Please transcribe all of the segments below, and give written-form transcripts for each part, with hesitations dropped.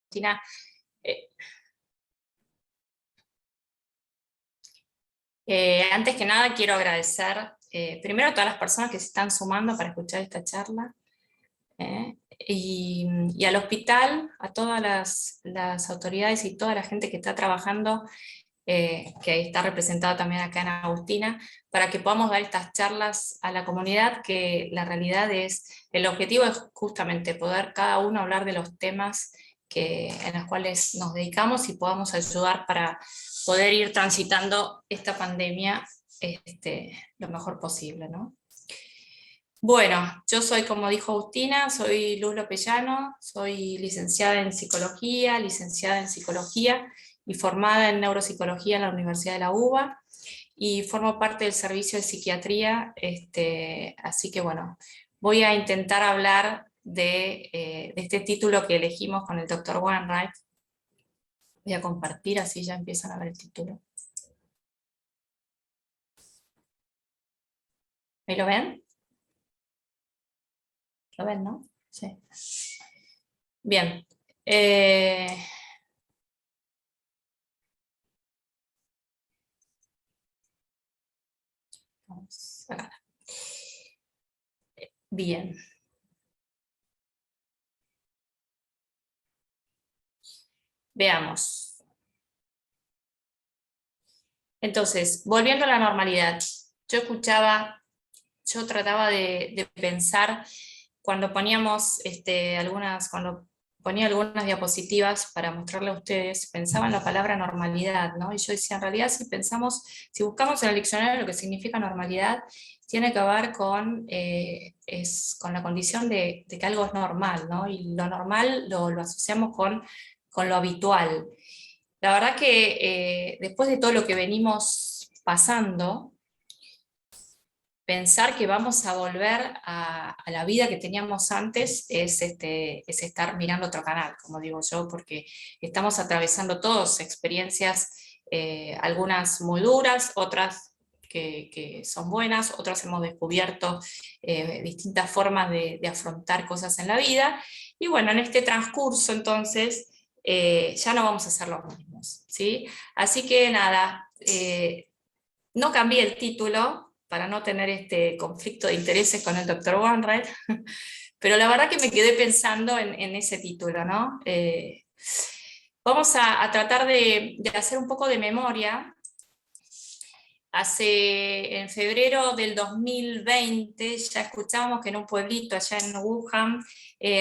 Agustina. Antes que nada quiero agradecer primero a todas las personas que se están sumando para escuchar esta charla, y al hospital, a todas las autoridades y toda la gente que está trabajando, que está representada también acá en Agustina, para que podamos dar estas charlas a la comunidad, que la realidad es, el objetivo es justamente poder cada uno hablar de los temas en los cuales nos dedicamos y podamos ayudar para poder ir transitando esta pandemia lo mejor posible, ¿no? Bueno, yo soy, como dijo Agustina, soy Luz Lopellano, soy licenciada en Psicología y formada en Neuropsicología en la Universidad de la UBA, y formo parte del servicio de psiquiatría, así que bueno, voy a intentar hablar de este título que elegimos con el Dr. Wainwright. Voy a compartir, así ya empiezan a ver el título. ¿Me lo ven? ¿Lo ven, no? Sí. Bien. Vamos acá. Bien. Veamos. Entonces, volviendo a la normalidad, yo trataba de pensar cuando poníamos cuando ponía algunas diapositivas para mostrarle a ustedes, pensaba en la palabra normalidad, ¿no? Y yo decía, en realidad si buscamos en el diccionario lo que significa normalidad, tiene que ver con la condición de que algo es normal, ¿no? Y lo normal lo asociamos con lo habitual. La verdad que después de todo lo que venimos pasando, pensar que vamos a volver a la vida que teníamos antes es estar mirando otro canal, como digo yo, porque estamos atravesando todos experiencias, algunas muy duras, otras que son buenas, otras hemos descubierto distintas formas de afrontar cosas en la vida, y bueno, en este transcurso entonces ya no vamos a ser los mismos, ¿sí? Así que nada, no cambié el título para no tener este conflicto de intereses con el Dr. Wainwright, pero la verdad que me quedé pensando en ese título, ¿no? Vamos a tratar de hacer un poco de memoria. En febrero del 2020 ya escuchábamos que en un pueblito allá en Wuhan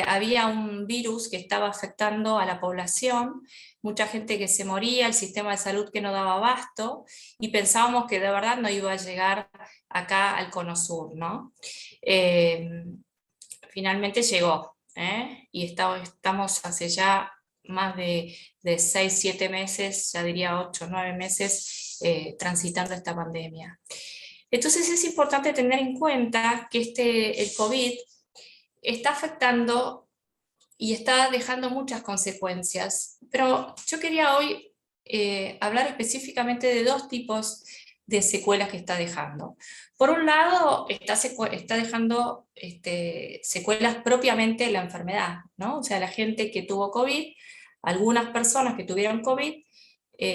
había un virus que estaba afectando a la población, mucha gente que se moría, el sistema de salud que no daba abasto, y pensábamos que de verdad no iba a llegar acá al Cono Sur, ¿no? Finalmente llegó, y estamos hace ya más de 6, 7 meses, ya diría 8, 9 meses, transitando esta pandemia. Entonces es importante tener en cuenta que el COVID está afectando y está dejando muchas consecuencias, pero yo quería hoy hablar específicamente de 2 tipos de secuelas que está dejando. Por un lado, está dejando secuelas propiamente de la enfermedad, ¿no? O sea, la gente que tuvo COVID, algunas personas que tuvieron COVID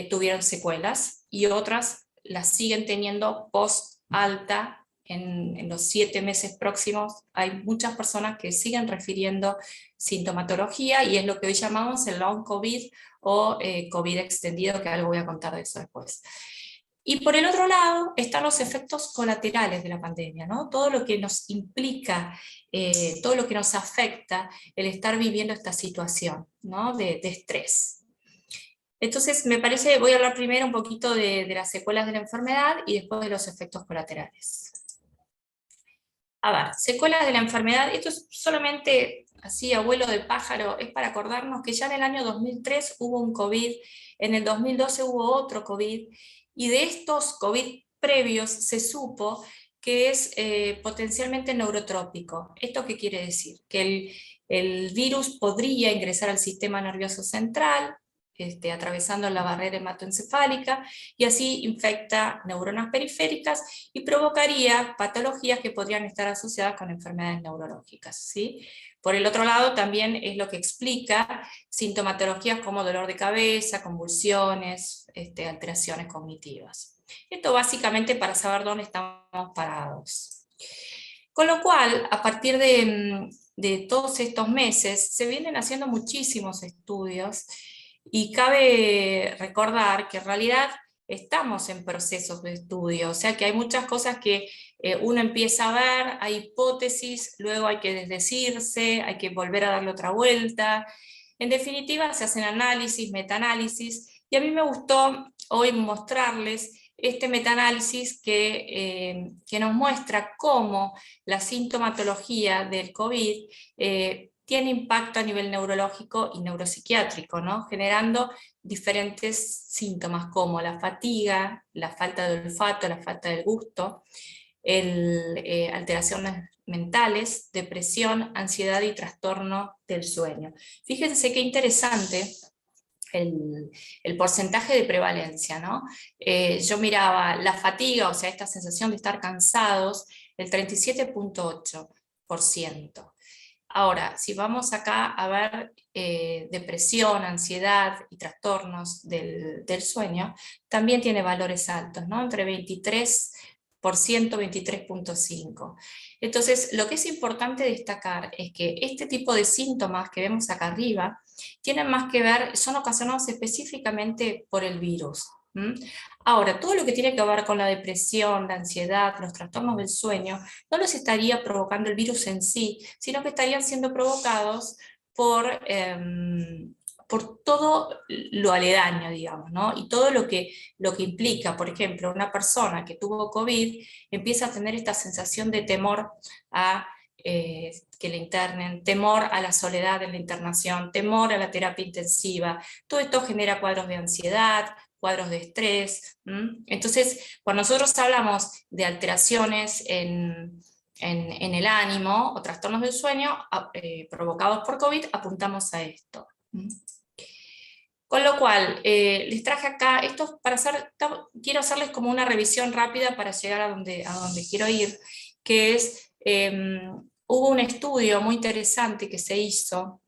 tuvieron secuelas, y otras las siguen teniendo post alta. En los 7 meses próximos hay muchas personas que siguen refiriendo sintomatología, y es lo que hoy llamamos el long COVID o COVID extendido, que algo voy a contar de eso después. Y por el otro lado están los efectos colaterales de la pandemia, ¿no? Todo lo que nos implica, todo lo que nos afecta el estar viviendo esta situación, ¿no? de estrés. Entonces, me parece, voy a hablar primero un poquito de las secuelas de la enfermedad y después de los efectos colaterales. A ver, secuelas de la enfermedad, esto es solamente así, abuelo de pájaro, es para acordarnos que ya en el año 2003 hubo un COVID, en el 2012 hubo otro COVID, y de estos COVID previos se supo que es potencialmente neurotrópico. ¿Esto qué quiere decir? Que el virus podría ingresar al sistema nervioso central, atravesando la barrera hematoencefálica, y así infecta neuronas periféricas y provocaría patologías que podrían estar asociadas con enfermedades neurológicas, ¿sí? Por el otro lado, también es lo que explica sintomatologías como dolor de cabeza, convulsiones, alteraciones cognitivas. Esto básicamente para saber dónde estamos parados. Con lo cual, a partir de todos estos meses, se vienen haciendo muchísimos estudios, y cabe recordar que en realidad estamos en procesos de estudio, o sea que hay muchas cosas que uno empieza a ver, hay hipótesis, luego hay que desdecirse, hay que volver a darle otra vuelta. En definitiva, se hacen análisis, metaanálisis, y a mí me gustó hoy mostrarles este metaanálisis que nos muestra cómo la sintomatología del COVID tiene impacto a nivel neurológico y neuropsiquiátrico, ¿no? Generando diferentes síntomas como la fatiga, la falta de olfato, la falta del gusto, alteraciones mentales, depresión, ansiedad y trastorno del sueño. Fíjense qué interesante el porcentaje de prevalencia, ¿no? Yo miraba la fatiga, o sea, esta sensación de estar cansados, el 37,8%. Ahora, si vamos acá a ver depresión, ansiedad y trastornos del sueño, también tiene valores altos, ¿no? Entre 23%, 23,5%. Entonces, lo que es importante destacar es que este tipo de síntomas que vemos acá arriba tienen más que ver, son ocasionados específicamente por el virus. Ahora, todo lo que tiene que ver con la depresión, la ansiedad, los trastornos del sueño, no los estaría provocando el virus en sí, sino que estarían siendo provocados por todo lo aledaño, digamos, ¿no? Y todo lo que implica, por ejemplo, una persona que tuvo COVID empieza a tener esta sensación de temor a que le internen, temor a la soledad en la internación, temor a la terapia intensiva. Todo esto genera cuadros de ansiedad, cuadros de estrés. Entonces, cuando nosotros hablamos de alteraciones en el ánimo o trastornos del sueño provocados por COVID, apuntamos a esto. Con lo cual, les traje acá, esto para quiero hacerles como una revisión rápida para llegar a donde quiero ir, que es, hubo un estudio muy interesante que se hizo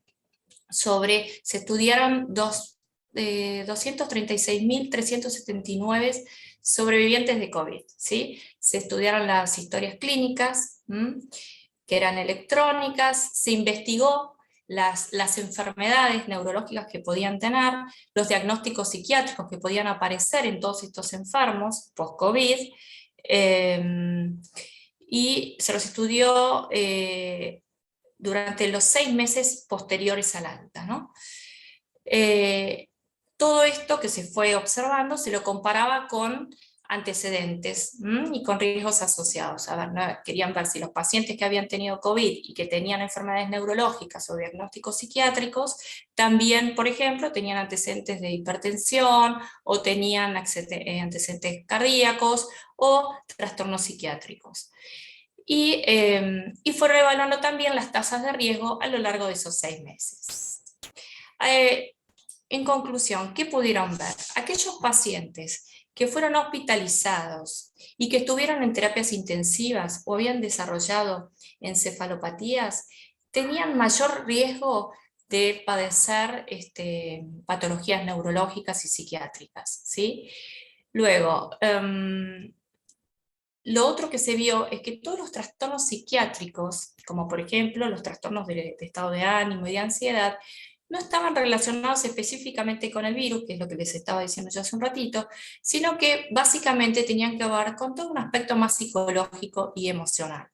se estudiaron 236.379 sobrevivientes de COVID, ¿sí? Se estudiaron las historias clínicas, que eran electrónicas, se investigó las enfermedades neurológicas que podían tener, los diagnósticos psiquiátricos que podían aparecer en todos estos enfermos post-COVID, y se los estudió durante los 6 meses posteriores al alta, ¿no? Todo esto que se fue observando se lo comparaba con antecedentes y con riesgos asociados. A ver, ¿no? Querían ver si los pacientes que habían tenido COVID y que tenían enfermedades neurológicas o diagnósticos psiquiátricos, también, por ejemplo, tenían antecedentes de hipertensión o tenían antecedentes cardíacos o trastornos psiquiátricos. Y fueron evaluando también las tasas de riesgo a lo largo de esos 6 meses. En conclusión, ¿qué pudieron ver? Aquellos pacientes que fueron hospitalizados y que estuvieron en terapias intensivas o habían desarrollado encefalopatías, tenían mayor riesgo de padecer patologías neurológicas y psiquiátricas, ¿sí? Luego, lo otro que se vio es que todos los trastornos psiquiátricos, como por ejemplo los trastornos de estado de ánimo y de ansiedad, no estaban relacionados específicamente con el virus, que es lo que les estaba diciendo yo hace un ratito, sino que básicamente tenían que ver con todo un aspecto más psicológico y emocional.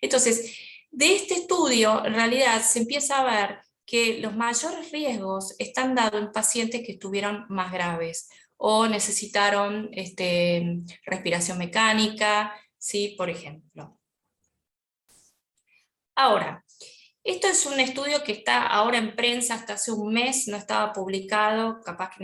Entonces, de este estudio, en realidad se empieza a ver que los mayores riesgos están dados en pacientes que estuvieron más graves o necesitaron respiración mecánica, ¿sí? Por ejemplo. Ahora, esto es un estudio que está ahora en prensa, hasta hace un mes no estaba publicado, capaz que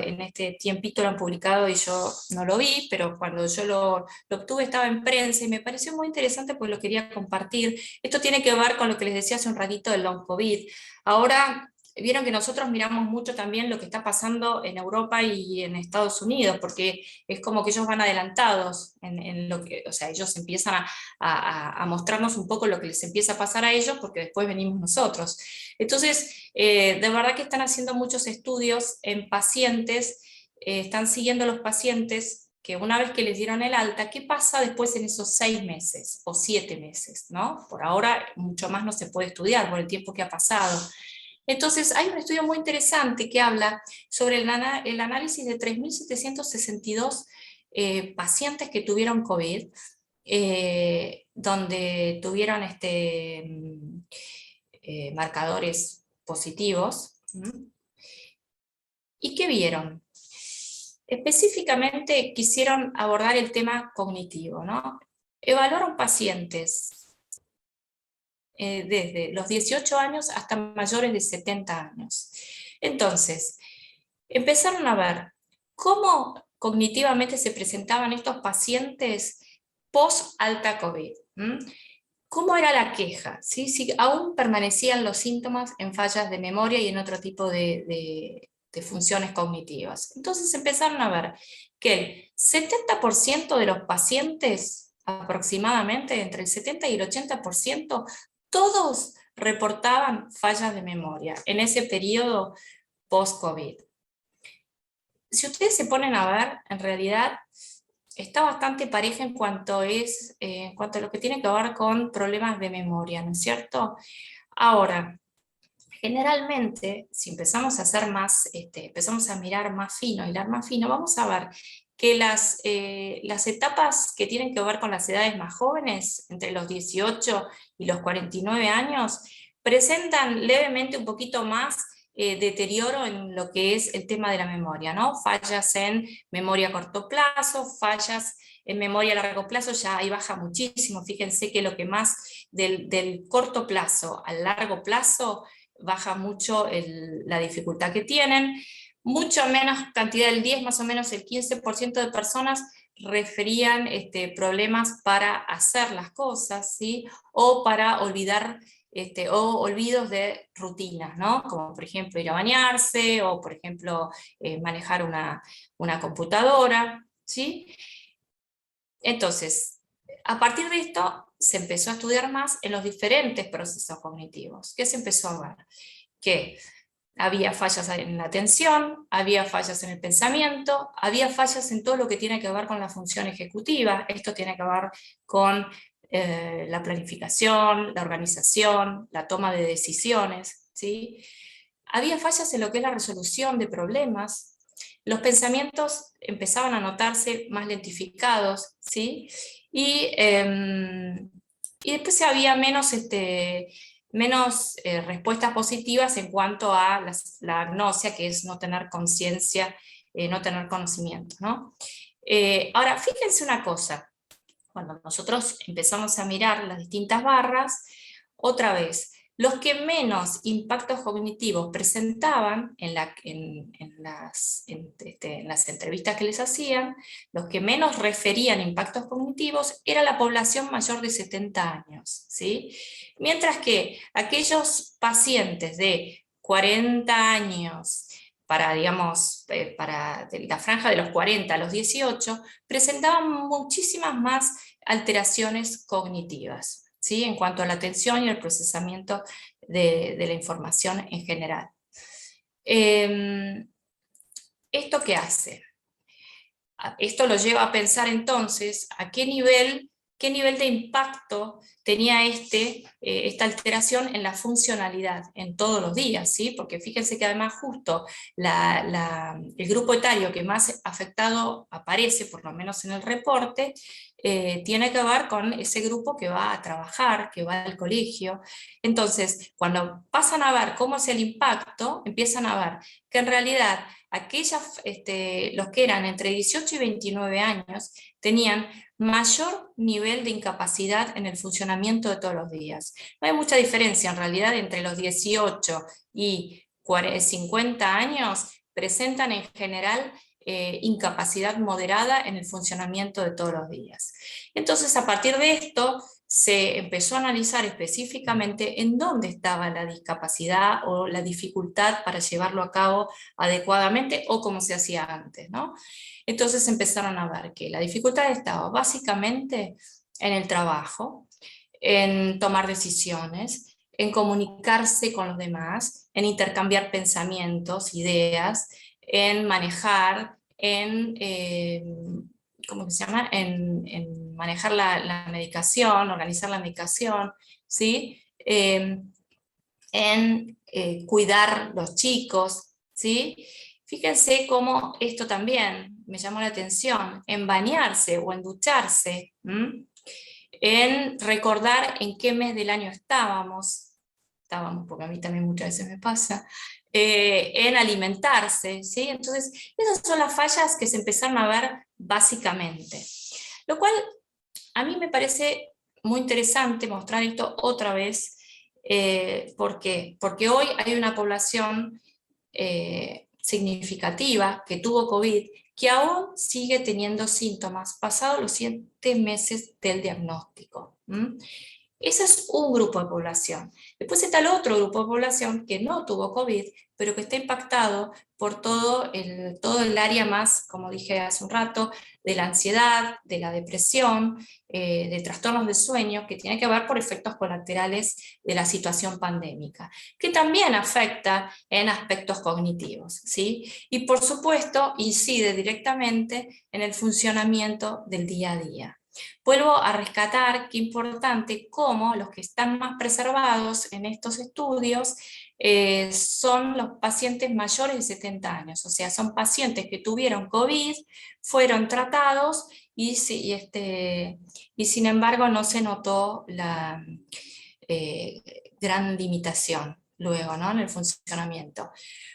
en este tiempito lo han publicado y yo no lo vi, pero cuando yo lo obtuve estaba en prensa y me pareció muy interesante porque lo quería compartir. Esto tiene que ver con lo que les decía hace un ratito del long COVID. Ahora vieron que nosotros miramos mucho también lo que está pasando en Europa y en Estados Unidos, porque es como que ellos van adelantados en lo que, o sea, ellos empiezan a mostrarnos un poco lo que les empieza a pasar a ellos, porque después venimos nosotros. Entonces, de verdad que están haciendo muchos estudios en pacientes, están siguiendo a los pacientes que una vez que les dieron el alta, ¿qué pasa después en esos 6 meses o 7 meses? ¿No? Por ahora mucho más no se puede estudiar por el tiempo que ha pasado. Entonces, hay un estudio muy interesante que habla sobre el análisis de 3.762 pacientes que tuvieron COVID, donde tuvieron marcadores positivos. ¿Y qué vieron? Específicamente quisieron abordar el tema cognitivo, ¿no? Evaluaron pacientes desde los 18 años hasta mayores de 70 años. Entonces, empezaron a ver cómo cognitivamente se presentaban estos pacientes post alta COVID. ¿Cómo era la queja? ¿Sí? Si aún permanecían los síntomas en fallas de memoria y en otro tipo de funciones cognitivas. Entonces empezaron a ver que el 70% de los pacientes, aproximadamente entre el 70 y el 80%, todos reportaban fallas de memoria en ese periodo post-COVID. Si ustedes se ponen a ver, en realidad está bastante pareja en cuanto a lo que tiene que ver con problemas de memoria, ¿no es cierto? Ahora, generalmente, si empezamos a hacer más, empezamos a mirar más fino, hilar más fino, vamos a ver que las etapas que tienen que ver con las edades más jóvenes, entre los 18 y los 49 años, presentan levemente un poquito más deterioro en lo que es el tema de la memoria, ¿no? Fallas en memoria a corto plazo, fallas en memoria a largo plazo, ya ahí baja muchísimo. Fíjense que lo que más del corto plazo al largo plazo baja mucho la dificultad que tienen. Mucho menos cantidad, el 10, más o menos el 15% de personas referían problemas para hacer las cosas, ¿sí? O para olvidar, o olvidos de rutinas, ¿no? Como por ejemplo ir a bañarse, o por ejemplo manejar una computadora, ¿sí? Entonces, a partir de esto se empezó a estudiar más en los diferentes procesos cognitivos. ¿Qué se empezó a ver? Que había fallas en la atención, había fallas en el pensamiento, había fallas en todo lo que tiene que ver con la función ejecutiva. Esto tiene que ver con la planificación, la organización, la toma de decisiones, ¿sí? Había fallas en lo que es la resolución de problemas. Los pensamientos empezaban a notarse más lentificados, ¿sí? Y después había menos respuestas positivas en cuanto a la agnosia, que es no tener conciencia, no tener conocimiento, ¿no? Ahora, fíjense una cosa, cuando nosotros empezamos a mirar las distintas barras, otra vez, los que menos impactos cognitivos presentaban en las entrevistas que les hacían, los que menos referían impactos cognitivos, era la población mayor de 70 años, ¿sí? Mientras que aquellos pacientes de 40 años, digamos, para la franja de los 40 a los 18, presentaban muchísimas más alteraciones cognitivas, ¿sí? En cuanto a la atención y el procesamiento de la información en general. ¿Esto qué hace? Esto lo lleva a pensar entonces a qué nivel de impacto tenía esta alteración en la funcionalidad en todos los días, ¿sí? Porque fíjense que además justo el grupo etario que más afectado aparece, por lo menos en el reporte, tiene que ver con ese grupo que va a trabajar, que va al colegio. Entonces, cuando pasan a ver cómo es el impacto, empiezan a ver que en realidad los que eran entre 18 y 29 años tenían mayor nivel de incapacidad en el funcionamiento de todos los días. No hay mucha diferencia en realidad entre los 18 y 50 años, presentan en general incapacidad moderada en el funcionamiento de todos los días. Entonces, a partir de esto, se empezó a analizar específicamente en dónde estaba la discapacidad o la dificultad para llevarlo a cabo adecuadamente o como se hacía antes, ¿no? Entonces empezaron a ver que la dificultad estaba básicamente en el trabajo, en tomar decisiones, en comunicarse con los demás, en intercambiar pensamientos, ideas, en manejar, ¿cómo se llama? En manejar la medicación, organizar la medicación, ¿sí? En cuidar los chicos, ¿sí? Fíjense cómo esto también me llamó la atención, en bañarse o en ducharse, en recordar en qué mes del año estábamos, porque a mí también muchas veces me pasa, en alimentarse, ¿sí? Entonces, esas son las fallas que se empezaron a ver básicamente. Lo cual a mí me parece muy interesante mostrar esto otra vez. ¿Por qué? Porque hoy hay una población significativa que tuvo COVID, que aún sigue teniendo síntomas pasados los 7 meses del diagnóstico. Ese es un grupo de población. Después está el otro grupo de población que no tuvo COVID, pero que está impactado por todo el área más, como dije hace un rato, de la ansiedad, de la depresión, de trastornos de sueño, que tiene que ver por efectos colaterales de la situación pandémica, que también afecta en aspectos cognitivos, ¿sí? Y por supuesto incide directamente en el funcionamiento del día a día. Vuelvo a rescatar qué importante cómo los que están más preservados en estos estudios son los pacientes mayores de 70 años, o sea, son pacientes que tuvieron COVID, fueron tratados y sin embargo no se notó la eh, gran limitación luego, ¿no? En el funcionamiento.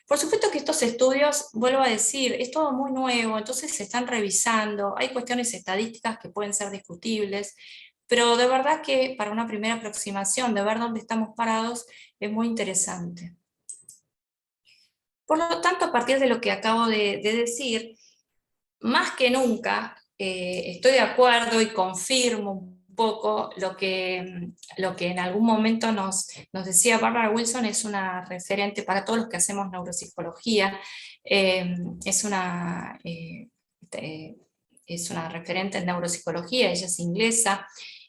Por supuesto que estos estudios, vuelvo a decir, es todo muy nuevo, entonces se están revisando, hay cuestiones estadísticas que pueden ser discutibles, pero de verdad que para una primera aproximación de ver dónde estamos parados es muy interesante. Por lo tanto, a partir de lo que acabo de decir, más que nunca estoy de acuerdo y confirmo un poco lo que en algún momento nos decía Barbara Wilson, es una referente para todos los que hacemos neuropsicología, es eh, es una referente en neuropsicología, ella es inglesa,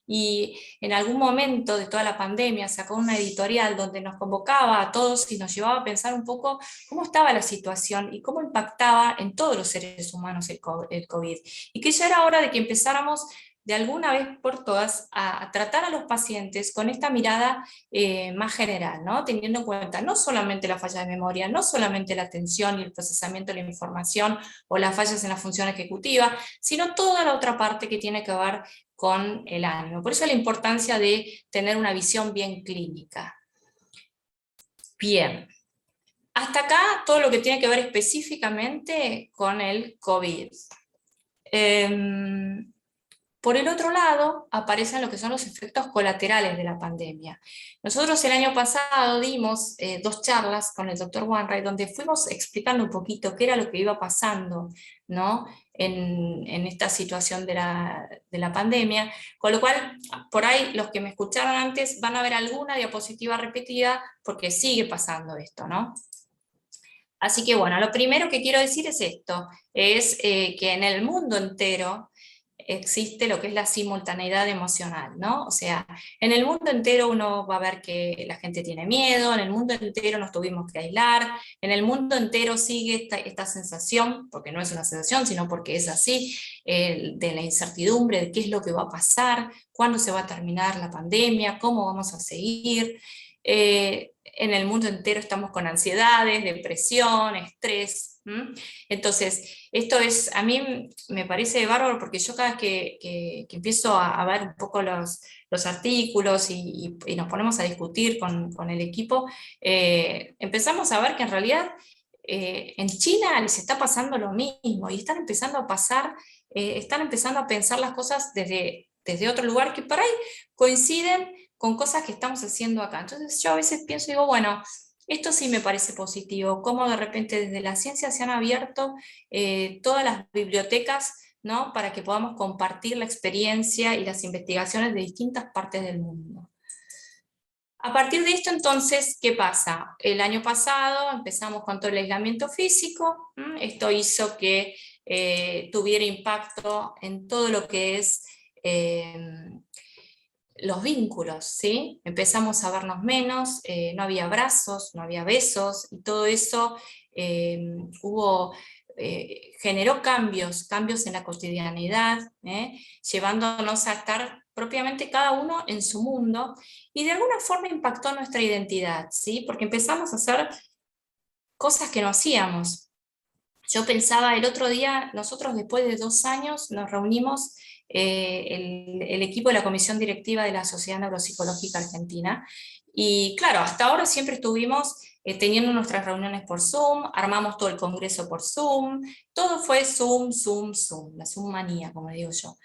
y en algún momento de toda la pandemia sacó una editorial donde nos convocaba a todos y nos llevaba a pensar un poco cómo estaba la situación y cómo impactaba en todos los seres humanos el COVID. Y que ya era hora de que empezáramos de alguna vez por todas a tratar a los pacientes con esta mirada más general, ¿no? Teniendo en cuenta no solamente la falla de memoria, no solamente la atención y el procesamiento de la información o las fallas en la función ejecutiva, sino toda la otra parte que tiene que ver con el ánimo. Por eso la importancia de tener una visión bien clínica. Bien. Hasta acá todo lo que tiene que ver específicamente con el COVID. Por el otro lado, aparecen lo que son los efectos colaterales de la pandemia. Nosotros el año pasado dimos 2 charlas con el doctor Wainwright, donde fuimos explicando un poquito qué era lo que iba pasando, ¿no? en esta situación de la pandemia, con lo cual, por ahí los que me escucharon antes van a ver alguna diapositiva repetida, porque sigue pasando esto, ¿no? Así que bueno, lo primero que quiero decir es esto, es que en el mundo entero existe lo que es la simultaneidad emocional, ¿no? O sea, en el mundo entero uno va a ver que la gente tiene miedo, en el mundo entero nos tuvimos que aislar, en el mundo entero sigue esta sensación, porque no es una sensación, sino porque es así, de la incertidumbre de qué es lo que va a pasar, cuándo se va a terminar la pandemia, cómo vamos a seguir. En el mundo entero estamos con ansiedades, depresión, estrés. Entonces, esto es, a mí me parece bárbaro porque yo cada vez que empiezo a ver un poco los artículos y nos ponemos a discutir con el equipo, empezamos a ver que en realidad en China les está pasando lo mismo y están empezando a pasar, están empezando a pensar las cosas desde otro lugar que por ahí coinciden con cosas que estamos haciendo acá. Entonces yo a veces pienso y digo, bueno, esto sí me parece positivo, cómo de repente desde la ciencia se han abierto todas las bibliotecas, ¿no? Para que podamos compartir la experiencia y las investigaciones de distintas partes del mundo. A partir de esto, entonces, ¿qué pasa? El año pasado empezamos con todo el aislamiento físico. Esto hizo que tuviera impacto en todo lo que es los vínculos, ¿sí? Empezamos a vernos menos, no había abrazos, no había besos, y todo eso generó cambios en la cotidianidad, llevándonos a estar propiamente cada uno en su mundo, y de alguna forma impactó nuestra identidad, ¿sí? Porque empezamos a hacer cosas que no hacíamos. Yo pensaba el otro día, nosotros después de 2 años nos reunimos, el equipo de la Comisión Directiva de la Sociedad Neuropsicológica Argentina, y claro, hasta ahora siempre estuvimos teniendo nuestras reuniones por Zoom, armamos todo el congreso por Zoom, todo fue Zoom, Zoom, Zoom, la Zoom manía, como digo yo.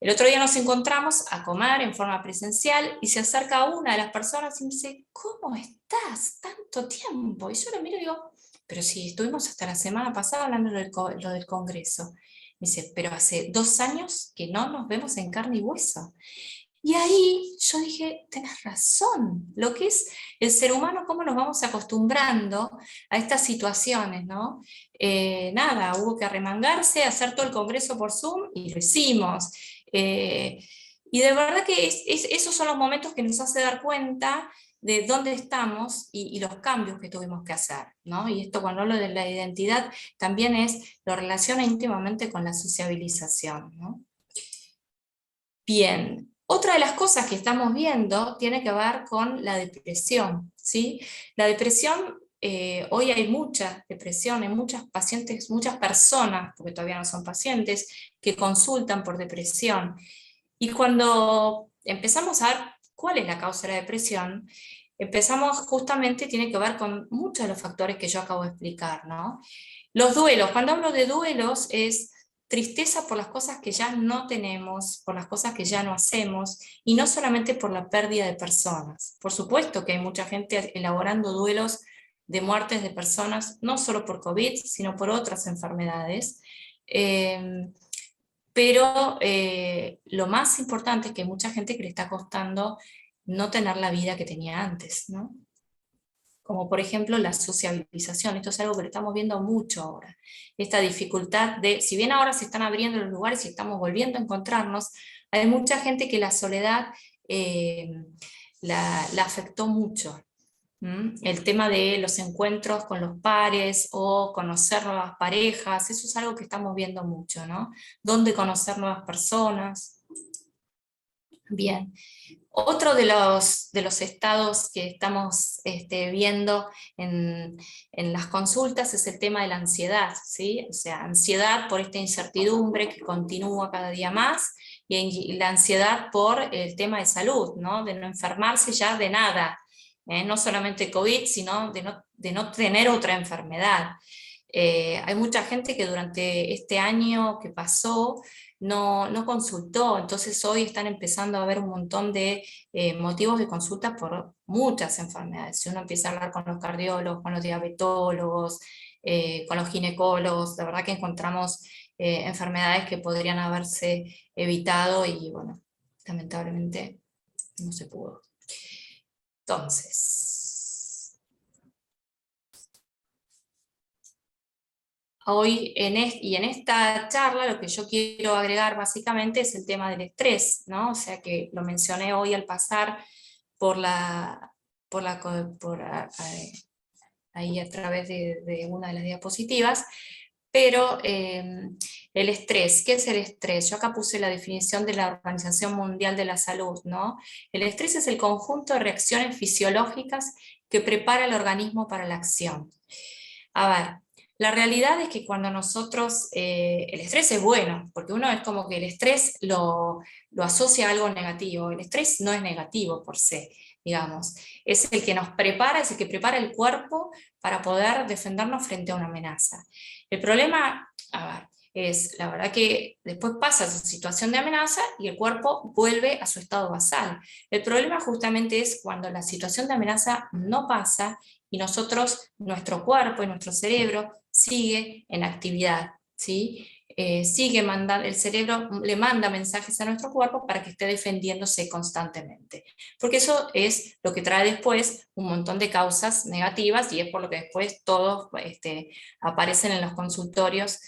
El otro día nos encontramos a comer en forma presencial y se acerca una de las personas y me dice, ¿cómo estás? Tanto tiempo. Y yo le miro y digo, pero si estuvimos hasta la semana pasada hablando lo del congreso. Me dice, pero hace 2 años que no nos vemos en carne y hueso. Y ahí yo dije, tenés razón, lo que es el ser humano, cómo nos vamos acostumbrando a estas situaciones, ¿no? Nada, hubo que arremangarse, hacer todo el congreso por Zoom y lo hicimos. Y de verdad que esos son los momentos que nos hace dar cuenta de dónde estamos y los cambios que tuvimos que hacer, ¿no? Y esto, cuando hablo de la identidad, también lo relaciona íntimamente con la sociabilización, ¿no? Bien, otra de las cosas que estamos viendo tiene que ver con la depresión, ¿sí? La depresión, hoy hay mucha depresión, hay muchas pacientes, muchas personas, porque todavía no son pacientes, que consultan por depresión. Y cuando empezamos a ver cuál es la causa de la depresión, empezamos justamente, tiene que ver con muchos de los factores que yo acabo de explicar, ¿no? Los duelos, cuando hablo de duelos es tristeza por las cosas que ya no tenemos, por las cosas que ya no hacemos, y no solamente por la pérdida de personas. Por supuesto que hay mucha gente elaborando duelos de muertes de personas, no solo por COVID, sino por otras enfermedades. Pero lo más importante es que hay mucha gente que le está costando no tener la vida que tenía antes, ¿no? Como por ejemplo la sociabilización. Esto es algo que lo estamos viendo mucho ahora. Esta dificultad de, si bien ahora se están abriendo los lugares y estamos volviendo a encontrarnos, hay mucha gente que la soledad la afectó mucho. El tema de los encuentros con los pares o conocer nuevas parejas, eso es algo que estamos viendo mucho, ¿no? ¿Dónde conocer nuevas personas? Bien. Otro de los estados que estamos viendo en las consultas es el tema de la ansiedad, ¿sí? O sea, ansiedad por esta incertidumbre que continúa cada día más, y la ansiedad por el tema de salud, ¿no? De no enfermarse ya de nada, no solamente COVID, sino de no tener otra enfermedad. Hay mucha gente que durante este año que pasó no consultó, entonces hoy están empezando a haber un montón de motivos de consulta por muchas enfermedades. Si uno empieza a hablar con los cardiólogos, con los diabetólogos, con los ginecólogos, la verdad que encontramos enfermedades que podrían haberse evitado y bueno, lamentablemente no se pudo. Entonces, hoy en esta charla lo que yo quiero agregar básicamente es el tema del estrés, ¿no? O sea que lo mencioné hoy al pasar ahí a través de una de las diapositivas, pero el estrés, ¿qué es el estrés? Yo acá puse la definición de la Organización Mundial de la Salud, ¿no? El estrés es el conjunto de reacciones fisiológicas que prepara el organismo para la acción. A ver, la realidad es que cuando nosotros, el estrés es bueno, porque uno es como que el estrés lo asocia a algo negativo. El estrés no es negativo por sí, digamos. Es el que nos prepara, es el que prepara el cuerpo para poder defendernos frente a una amenaza. El problema, a ver, es la verdad que después pasa esa situación de amenaza y el cuerpo vuelve a su estado basal. El problema justamente es cuando la situación de amenaza no pasa y nosotros, nuestro cuerpo y nuestro cerebro sigue en actividad, ¿sí? sigue mandando, el cerebro le manda mensajes a nuestro cuerpo para que esté defendiéndose constantemente. Porque eso es lo que trae después un montón de causas negativas y es por lo que después todos aparecen en los consultorios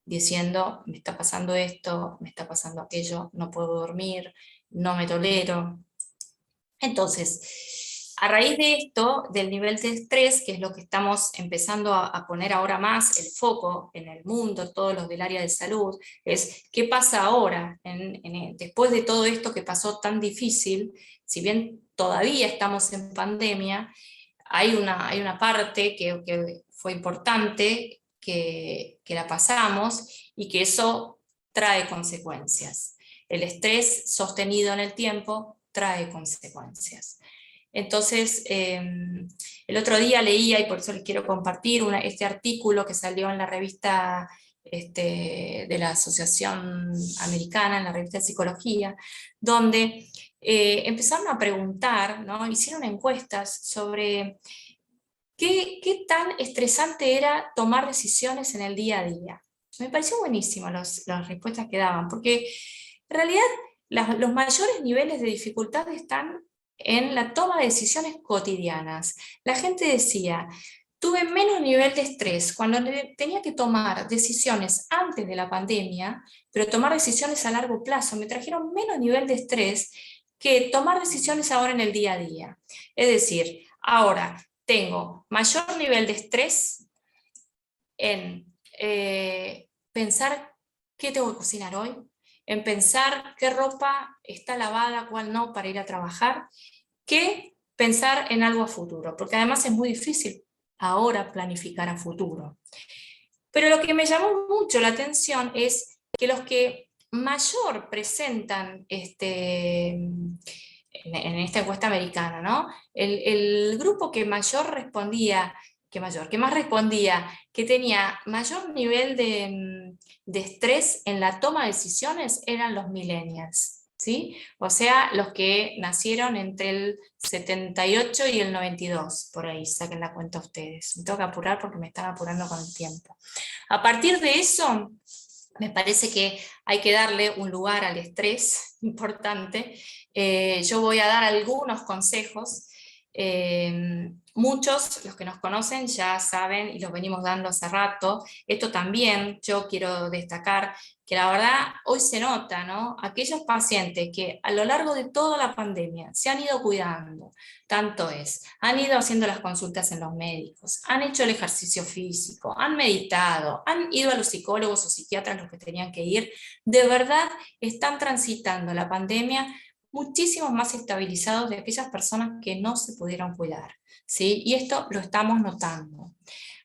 diciendo, me está pasando esto, me está pasando aquello, no puedo dormir, no me tolero. Entonces, a raíz de esto, del nivel de estrés, que es lo que estamos empezando a poner ahora más el foco en el mundo, todos los del área de salud, es qué pasa ahora, después de todo esto que pasó tan difícil, si bien todavía estamos en pandemia, hay una parte que fue importante, que la pasamos y que eso trae consecuencias. El estrés sostenido en el tiempo trae consecuencias. Entonces, el otro día leía, y por eso les quiero compartir, este artículo que salió en la revista de la Asociación Americana, en la revista de Psicología, donde empezaron a preguntar, ¿no? Hicieron encuestas sobre qué tan estresante era tomar decisiones en el día a día. Me pareció buenísimo las respuestas que daban, porque en realidad los mayores niveles de dificultad están en la toma de decisiones cotidianas. La gente decía, tuve menos nivel de estrés cuando tenía que tomar decisiones antes de la pandemia, pero tomar decisiones a largo plazo me trajeron menos nivel de estrés que tomar decisiones ahora en el día a día. Es decir, ahora tengo mayor nivel de estrés en pensar qué tengo que cocinar hoy, en pensar qué ropa está lavada, cuál no, para ir a trabajar, que pensar en algo a futuro, porque además es muy difícil ahora planificar a futuro. Pero lo que me llamó mucho la atención es que los que mayor presentan en esta encuesta americana, ¿no? El grupo que mayor respondía, que más respondía, que tenía mayor nivel de estrés en la toma de decisiones eran los millennials, ¿sí? O sea, los que nacieron entre el 78 y el 92, por ahí, saquen la cuenta ustedes. Me tengo que apurar porque me están apurando con el tiempo. A partir de eso, me parece que hay que darle un lugar al estrés importante. Yo voy a dar algunos consejos. Muchos, los que nos conocen, ya saben y los venimos dando hace rato. Esto también yo quiero destacar que la verdad hoy se nota, ¿no? Aquellos pacientes que a lo largo de toda la pandemia se han ido cuidando, tanto es, han ido haciendo las consultas en los médicos, han hecho el ejercicio físico, han meditado, han ido a los psicólogos o psiquiatras los que tenían que ir, de verdad están transitando la pandemia muchísimos más estabilizados de aquellas personas que no se pudieron cuidar, ¿sí? Y esto lo estamos notando.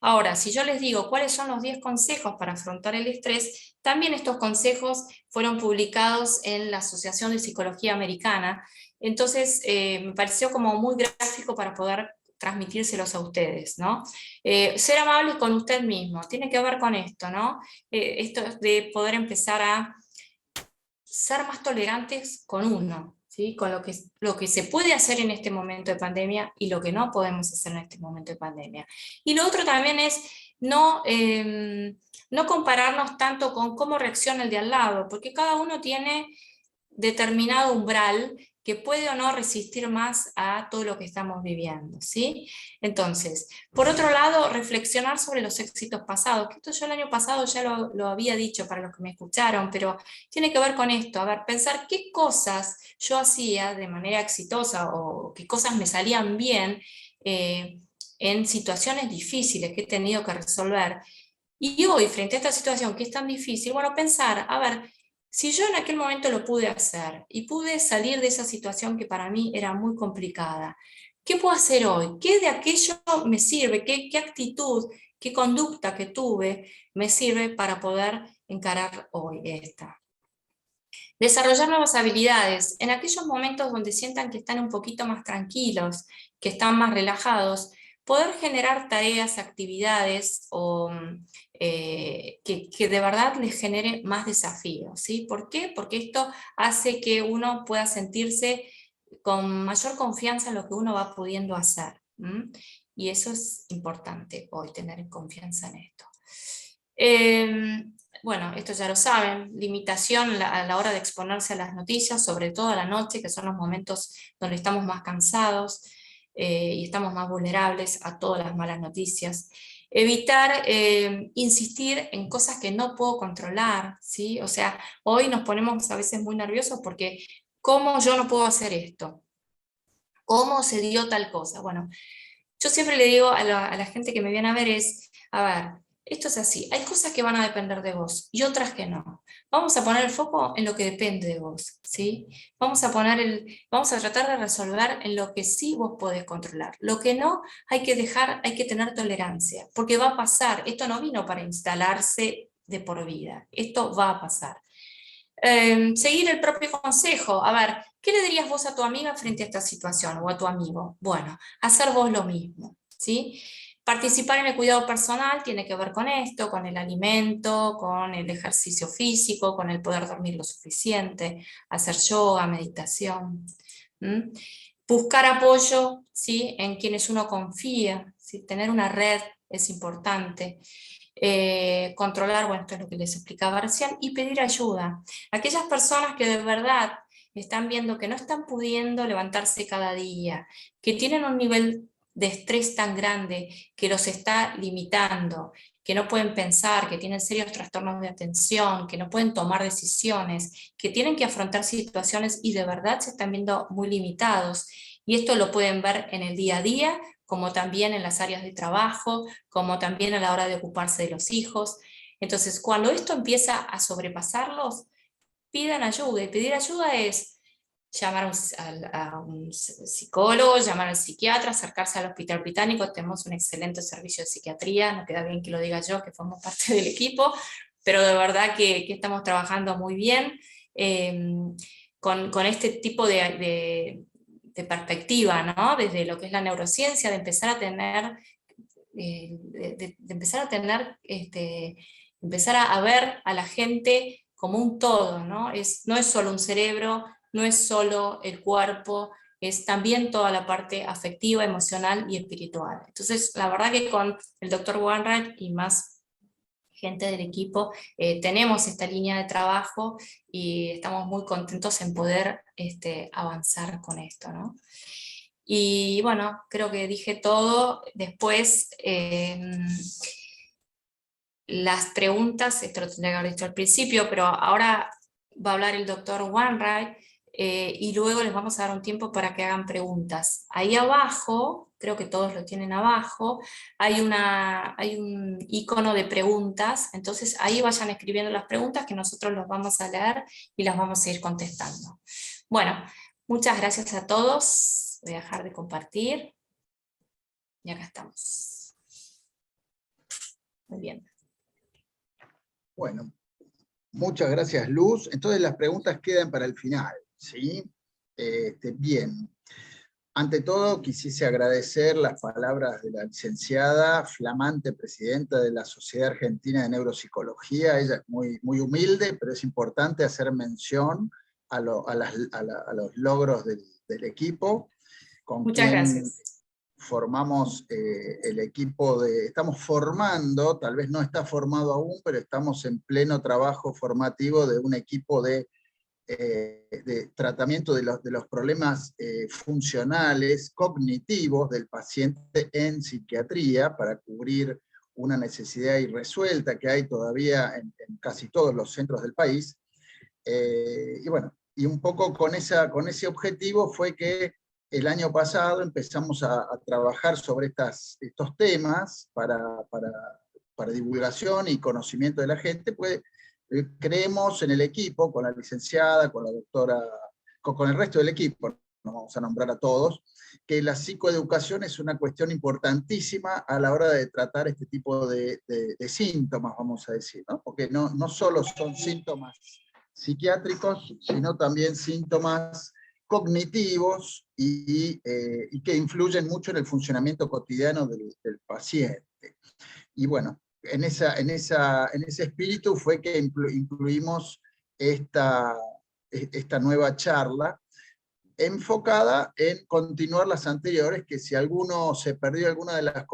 Ahora, si yo les digo cuáles son los 10 consejos para afrontar el estrés, también estos consejos fueron publicados en la Asociación de Psicología Americana, entonces me pareció como muy gráfico para poder transmitírselos a ustedes, ¿no? Ser amable con usted mismo, tiene que ver con esto, ¿no? Esto de poder empezar a ser más tolerantes con uno, ¿sí? Con lo que se puede hacer en este momento de pandemia y lo que no podemos hacer en este momento de pandemia. Y lo otro también es no compararnos tanto con cómo reacciona el de al lado, porque cada uno tiene determinado umbral que puede o no resistir más a todo lo que estamos viviendo, ¿sí? Entonces, por otro lado, reflexionar sobre los éxitos pasados, que esto yo el año pasado ya lo había dicho para los que me escucharon, pero tiene que ver con esto, a ver, pensar qué cosas yo hacía de manera exitosa o qué cosas me salían bien en situaciones difíciles que he tenido que resolver. Y hoy, frente a esta situación que es tan difícil, bueno, pensar, a ver, si yo en aquel momento lo pude hacer y pude salir de esa situación que para mí era muy complicada, ¿qué puedo hacer hoy? ¿Qué de aquello me sirve? ¿Qué actitud, qué conducta que tuve me sirve para poder encarar hoy esta? Desarrollar nuevas habilidades. En aquellos momentos donde sientan que están un poquito más tranquilos, que están más relajados, poder generar tareas, actividades que de verdad les genere más desafíos, ¿sí? ¿Por qué? Porque esto hace que uno pueda sentirse con mayor confianza en lo que uno va pudiendo hacer. Y eso es importante hoy, tener confianza en esto. Bueno, esto ya lo saben, limitación a la hora de exponerse a las noticias, sobre todo a la noche, que son los momentos donde estamos más cansados y estamos más vulnerables a todas las malas noticias. Evitar insistir en cosas que no puedo controlar, ¿sí? O sea, hoy nos ponemos a veces muy nerviosos porque ¿cómo yo no puedo hacer esto? ¿Cómo se dio tal cosa? Bueno, yo siempre le digo a la gente que me viene a ver es, a ver, esto es así, hay cosas que van a depender de vos y otras que no. Vamos a poner el foco en lo que depende de vos, ¿sí? Vamos a tratar de resolver en lo que sí vos podés controlar. Lo que no, hay que tener tolerancia, porque va a pasar. Esto no vino para instalarse de por vida, esto va a pasar. Seguir el propio consejo. A ver, ¿qué le dirías vos a tu amiga frente a esta situación o a tu amigo? Bueno, hacer vos lo mismo, ¿sí? Participar en el cuidado personal tiene que ver con esto, con el alimento, con el ejercicio físico, con el poder dormir lo suficiente, hacer yoga, meditación. ¿Mm? Buscar apoyo, ¿sí? En quienes uno confía, ¿sí? Tener una red es importante. Controlar, bueno, esto es lo que les explicaba recién, y pedir ayuda. Aquellas personas que de verdad están viendo que no están pudiendo levantarse cada día, que tienen un nivel de estrés tan grande que los está limitando, que no pueden pensar, que tienen serios trastornos de atención, que no pueden tomar decisiones, que tienen que afrontar situaciones y de verdad se están viendo muy limitados. Y esto lo pueden ver en el día a día, como también en las áreas de trabajo, como también a la hora de ocuparse de los hijos. Entonces, cuando esto empieza a sobrepasarlos, pidan ayuda. Y pedir ayuda es llamar a un psicólogo, llamar al psiquiatra, acercarse al Hospital Británico. Tenemos un excelente servicio de psiquiatría, no queda bien que lo diga yo, que formo parte del equipo, pero de verdad que estamos trabajando muy bien con este tipo de perspectiva, ¿no? Desde lo que es la neurociencia, de empezar a tener de empezar a tener, empezar a ver a la gente como un todo, ¿no? No es solo un cerebro, no es solo el cuerpo, es también toda la parte afectiva, emocional y espiritual. Entonces, la verdad que con el doctor Wainwright y más gente del equipo, tenemos esta línea de trabajo y estamos muy contentos en poder avanzar con esto, ¿no? Y bueno, creo que dije todo. Después, las preguntas, esto lo tendría que haber dicho al principio, pero ahora va a hablar el doctor Wainwright y luego les vamos a dar un tiempo para que hagan preguntas. Ahí abajo, creo que todos lo tienen abajo, hay un icono de preguntas, entonces ahí vayan escribiendo las preguntas que nosotros los vamos a leer y las vamos a ir contestando. Bueno, muchas gracias a todos. Voy a dejar de compartir. Y acá estamos. Muy bien. Bueno, muchas gracias, Luz. Entonces las preguntas quedan para el final, ¿sí? Bien. Ante todo, quisiese agradecer las palabras de la licenciada, flamante presidenta de la Sociedad Argentina de Neuropsicología. Ella es muy humilde, pero es importante hacer mención a los logros del equipo, con Muchas quien gracias. formamos el equipo estamos formando, tal vez no está formado aún, pero estamos en pleno trabajo formativo de un equipo de tratamiento de los problemas funcionales, cognitivos del paciente en psiquiatría, para cubrir una necesidad irresuelta que hay todavía en casi todos los centros del país. Y bueno, y un poco con ese objetivo fue que el año pasado empezamos a trabajar sobre estos temas para divulgación y conocimiento de la gente, pues creemos en el equipo, con la licenciada, con la doctora, con el resto del equipo, no vamos a nombrar a todos, que la psicoeducación es una cuestión importantísima a la hora de tratar este tipo de síntomas, vamos a decir, ¿no? Porque no solo son síntomas psiquiátricos, sino también síntomas cognitivos y que influyen mucho en el funcionamiento cotidiano del paciente. Y bueno, en ese espíritu fue que incluimos esta nueva charla, enfocada en continuar las anteriores, que si alguno se perdió alguna de las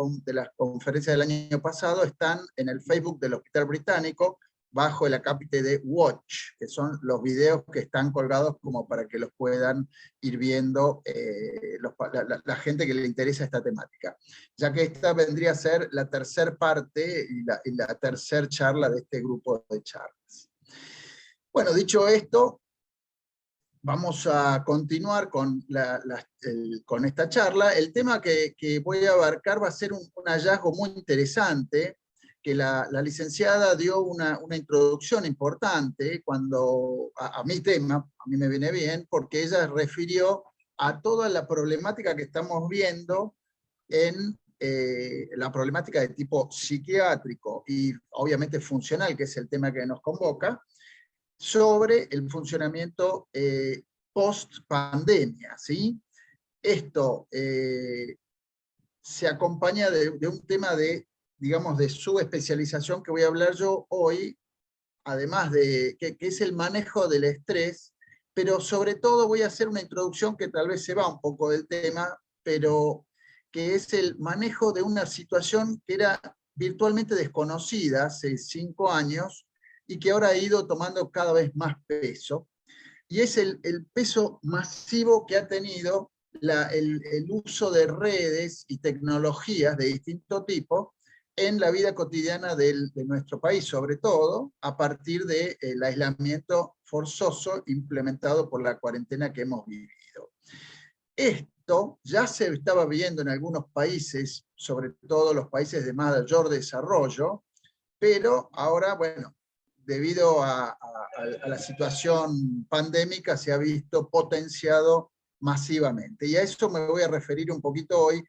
conferencias del año pasado, están en el Facebook del Hospital Británico, bajo el acápite de Watch, que son los videos que están colgados como para que los puedan ir viendo la gente que le interesa esta temática. Ya que esta vendría a ser la tercera parte y la tercera charla de este grupo de charlas. Bueno, dicho esto, vamos a continuar con esta charla. El tema que voy a abarcar va a ser un hallazgo muy interesante, que la licenciada dio una introducción importante a mi tema, a mí me viene bien, porque ella refirió a toda la problemática que estamos viendo en la problemática de tipo psiquiátrico y obviamente funcional, que es el tema que nos convoca, sobre el funcionamiento post-pandemia, ¿sí? Esto se acompaña de un tema digamos, de subespecialización que voy a hablar yo hoy, además de que es el manejo del estrés, pero sobre todo voy a hacer una introducción que tal vez se va un poco del tema, pero que es el manejo de una situación que era virtualmente desconocida hace 5 años, y que ahora ha ido tomando cada vez más peso, y es el peso masivo que ha tenido el uso de redes y tecnologías de distinto tipo en la vida cotidiana de nuestro país, sobre todo a partir del aislamiento forzoso implementado por la cuarentena que hemos vivido. Esto ya se estaba viendo en algunos países, sobre todo los países de mayor desarrollo, pero ahora, bueno, debido a la situación pandémica, se ha visto potenciado masivamente. Y a eso me voy a referir un poquito hoy,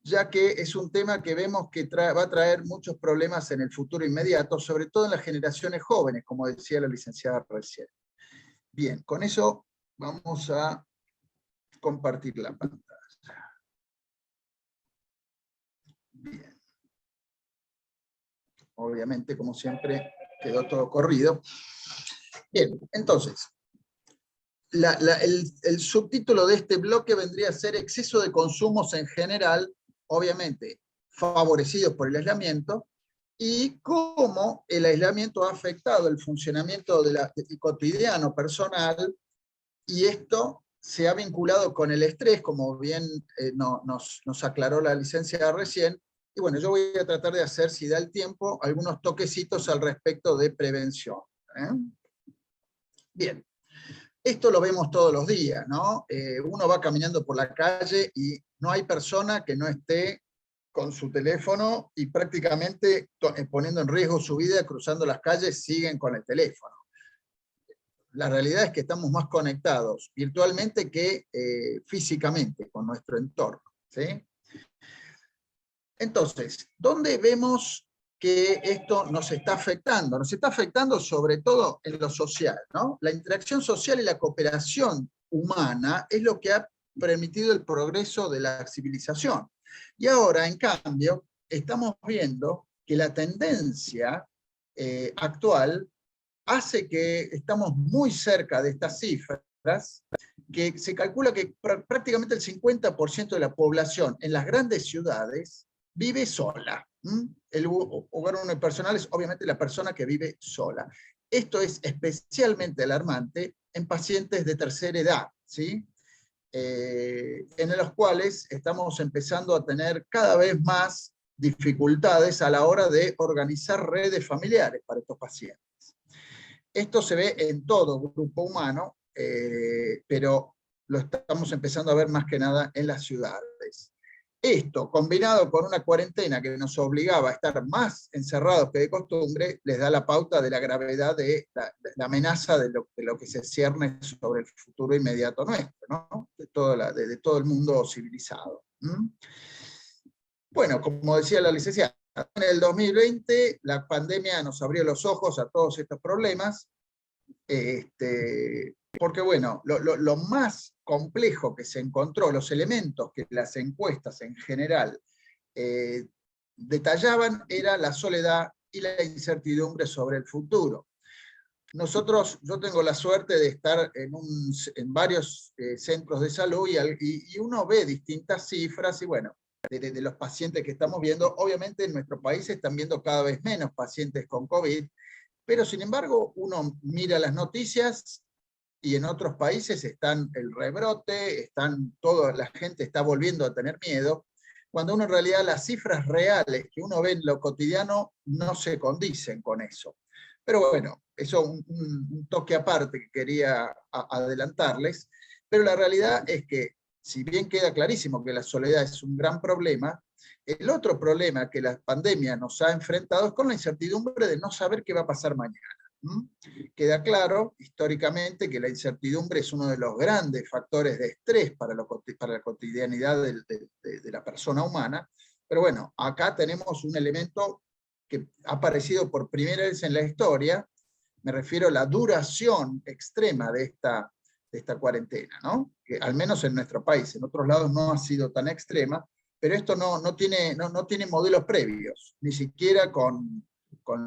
ya que es un tema que vemos que va a traer muchos problemas en el futuro inmediato, sobre todo en las generaciones jóvenes, como decía la licenciada recién. Bien, con eso vamos a compartir la pantalla. Bien. Obviamente, como siempre, quedó todo corrido. Bien, entonces, el subtítulo de este bloque vendría a ser exceso de consumos en general, obviamente favorecidos por el aislamiento, y cómo el aislamiento ha afectado el funcionamiento del cotidiano personal, y esto se ha vinculado con el estrés, como bien nos aclaró la licenciada recién. Y bueno, yo voy a tratar de hacer, si da el tiempo, algunos toquecitos al respecto de prevención. Bien. Esto lo vemos todos los días, ¿no? Uno va caminando por la calle y no hay persona que no esté con su teléfono y prácticamente poniendo en riesgo su vida, cruzando las calles, siguen con el teléfono. La realidad es que estamos más conectados virtualmente que físicamente con nuestro entorno, ¿sí? Entonces, ¿dónde vemos que esto nos está afectando? Nos está afectando sobre todo en lo social, ¿no? La interacción social y la cooperación humana es lo que ha permitido el progreso de la civilización. Y ahora, en cambio, estamos viendo que la tendencia actual hace que estamos muy cerca de estas cifras, que se calcula que prácticamente el 50% de la población en las grandes ciudades vive sola. El hogar unipersonal es obviamente la persona que vive sola. Esto es especialmente alarmante en pacientes de tercera edad, ¿sí? En los cuales estamos empezando a tener cada vez más dificultades a la hora de organizar redes familiares para estos pacientes. Esto se ve en todo grupo humano, pero lo estamos empezando a ver más que nada en las ciudades. Esto, combinado con una cuarentena que nos obligaba a estar más encerrados que de costumbre, les da la pauta de la gravedad de la amenaza de lo que se cierne sobre el futuro inmediato nuestro, ¿no? De todo el mundo civilizado. Bueno, como decía la licenciada, en el 2020 la pandemia nos abrió los ojos a todos estos problemas, porque bueno, lo más complejo que se encontró, los elementos que las encuestas en general detallaban, era la soledad y la incertidumbre sobre el futuro. yo tengo la suerte de estar en varios centros de salud y uno ve distintas cifras y bueno, de los pacientes que estamos viendo, obviamente en nuestro país se están viendo cada vez menos pacientes con COVID, pero sin embargo uno mira las noticias y en otros países están el rebrote, toda la gente está volviendo a tener miedo, cuando uno en realidad las cifras reales que uno ve en lo cotidiano no se condicen con eso. Pero bueno, eso es un toque aparte que quería adelantarles, pero la realidad es que, si bien queda clarísimo que la soledad es un gran problema, el otro problema que la pandemia nos ha enfrentado es con la incertidumbre de no saber qué va a pasar mañana. Queda claro históricamente que la incertidumbre es uno de los grandes factores de estrés para la cotidianidad de la persona humana, pero bueno, acá tenemos un elemento que ha aparecido por primera vez en la historia, me refiero a la duración extrema de esta cuarentena, ¿no? Que al menos en nuestro país, en otros lados no ha sido tan extrema, pero esto no tiene modelos previos, ni siquiera con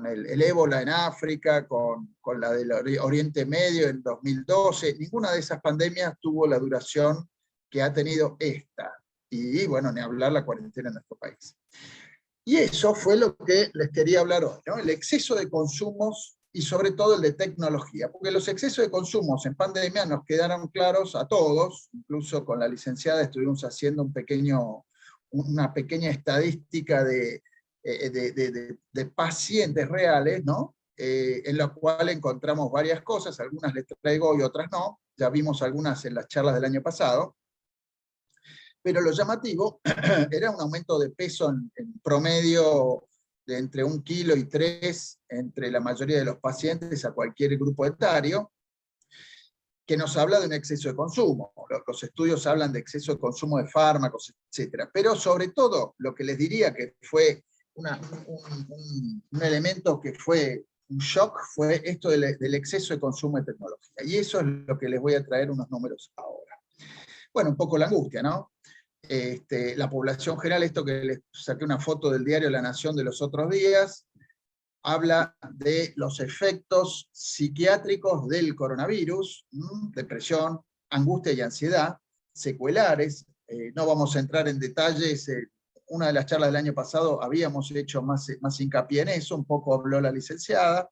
el ébola en África, con la del Oriente Medio en 2012, ninguna de esas pandemias tuvo la duración que ha tenido esta, y bueno, ni hablar la cuarentena en nuestro país. Y eso fue lo que les quería hablar hoy, ¿no? El exceso de consumos y sobre todo el de tecnología, porque los excesos de consumos en pandemia nos quedaron claros a todos, incluso con la licenciada estuvimos haciendo una pequeña estadística de pacientes reales, ¿no? En la cual encontramos varias cosas, algunas les traigo y otras no, ya vimos algunas en las charlas del año pasado, pero lo llamativo era un aumento de peso en promedio de entre 1 kilo y 3 entre la mayoría de los pacientes a cualquier grupo etario, que nos habla de un exceso de consumo. Los estudios hablan de exceso de consumo de fármacos, etc. Pero sobre todo, lo que les diría que fue un elemento que fue un shock fue esto del exceso de consumo de tecnología. Y eso es lo que les voy a traer unos números ahora. Bueno, un poco la angustia, ¿no? La población general, esto que les saqué una foto del diario La Nación de los otros días, habla de los efectos psiquiátricos del coronavirus, depresión, angustia y ansiedad, secuelares. No vamos a entrar en detalles, una de las charlas del año pasado habíamos hecho más hincapié en eso, un poco habló la licenciada,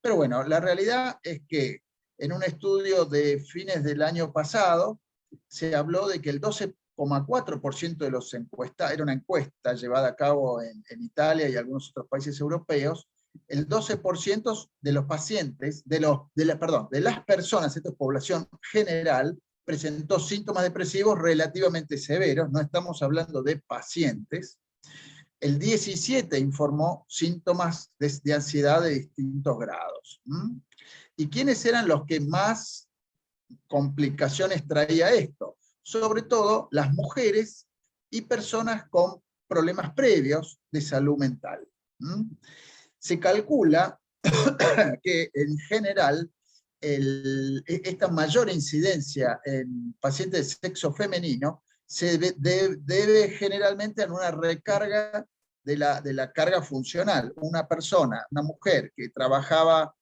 pero bueno, la realidad es que en un estudio de fines del año pasado se habló de que el 12,4% de los encuestados, era una encuesta llevada a cabo en Italia y algunos otros países europeos, el 12% de los pacientes, de las personas, esta es población general, presentó síntomas depresivos relativamente severos, no estamos hablando de pacientes. El 17% informó síntomas de ansiedad de distintos grados. ¿Y quiénes eran los que más complicaciones traía esto? Sobre todo las mujeres y personas con problemas previos de salud mental. Se calcula que en general esta mayor incidencia en pacientes de sexo femenino se debe generalmente a una recarga de la carga funcional. Una mujer que trabajaba,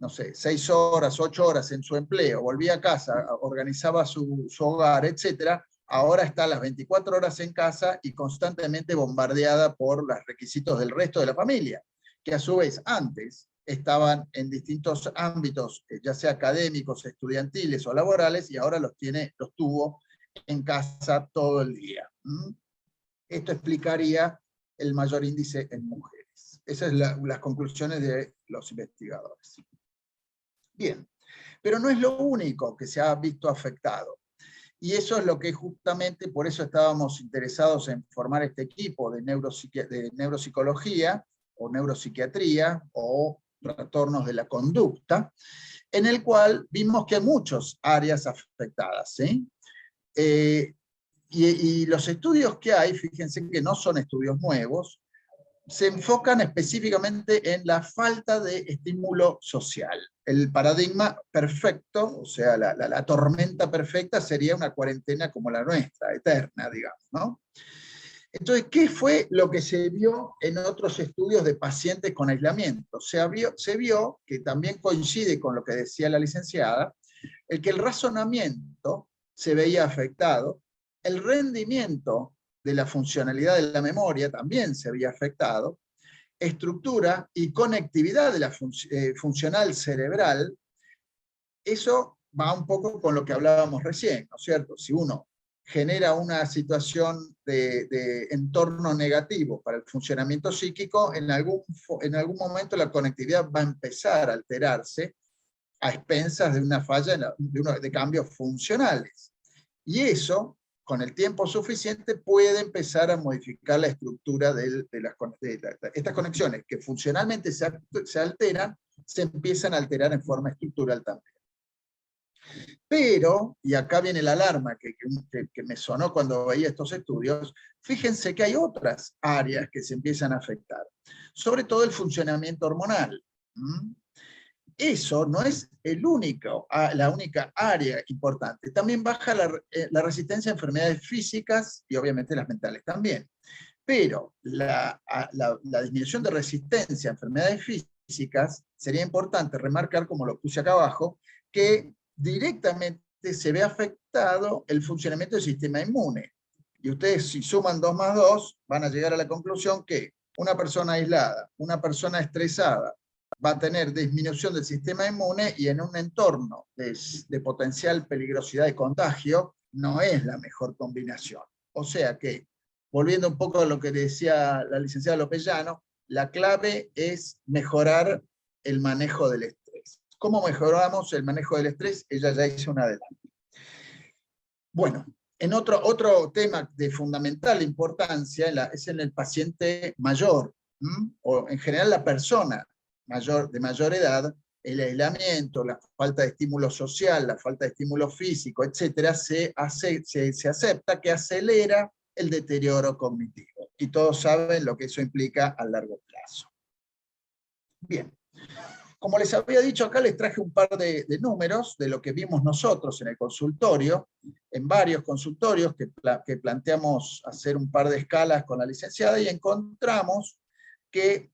no sé, 6 horas, 8 horas en su empleo, volvía a casa, organizaba su hogar, etc., ahora está las 24 horas en casa y constantemente bombardeada por los requisitos del resto de la familia, que a su vez antes estaban en distintos ámbitos, ya sea académicos, estudiantiles o laborales, y ahora los tuvo en casa todo el día. Esto explicaría el mayor índice en mujeres. Esas son las conclusiones de los investigadores. Bien, pero no es lo único que se ha visto afectado. Y eso es lo que justamente, por eso estábamos interesados en formar este equipo de neuropsicología o neuropsiquiatría o trastornos de la conducta, en el cual vimos que hay muchas áreas afectadas, ¿sí? Y los estudios que hay, fíjense que no son estudios nuevos, se enfocan específicamente en la falta de estímulo social. El paradigma perfecto, o sea, la tormenta perfecta sería una cuarentena como la nuestra, eterna, digamos, ¿no? Entonces, ¿qué fue lo que se vio en otros estudios de pacientes con aislamiento? Se vio que también coincide con lo que decía la licenciada, que el razonamiento se veía afectado, el rendimiento de la funcionalidad de la memoria también se veía afectado, estructura y conectividad de la funcional cerebral. Eso va un poco con lo que hablábamos recién, ¿no es cierto? Si uno genera una situación de entorno negativo para el funcionamiento psíquico, en algún momento la conectividad va a empezar a alterarse a expensas de una falla de cambios funcionales. Y eso, con el tiempo suficiente, puede empezar a modificar la estructura de estas conexiones, que funcionalmente se alteran, se empiezan a alterar en forma estructural también. Pero, y acá viene la alarma que me sonó cuando veía estos estudios, fíjense que hay otras áreas que se empiezan a afectar, sobre todo el funcionamiento hormonal. Eso no es la única área importante. También baja la resistencia a enfermedades físicas y obviamente las mentales también. Pero la disminución de resistencia a enfermedades físicas sería importante remarcar, como lo puse acá abajo, que directamente se ve afectado el funcionamiento del sistema inmune. Y ustedes, si suman 2 más 2, van a llegar a la conclusión que una persona aislada, una persona estresada, va a tener disminución del sistema inmune, y en un entorno de potencial peligrosidad de contagio no es la mejor combinación. O sea que, volviendo un poco a lo que decía la licenciada Lopellano, la clave es mejorar el manejo del estrés. ¿Cómo mejoramos el manejo del estrés? Ella ya hizo un adelanto. Bueno, en otro tema de fundamental importancia es en el paciente mayor, o en general la persona de mayor edad. El aislamiento, la falta de estímulo social, la falta de estímulo físico, etcétera, se acepta que acelera el deterioro cognitivo. Y todos saben lo que eso implica a largo plazo. Bien. Como les había dicho, acá les traje un par de números de lo que vimos nosotros en el consultorio, en varios consultorios que planteamos hacer un par de escalas con la licenciada, y encontramos que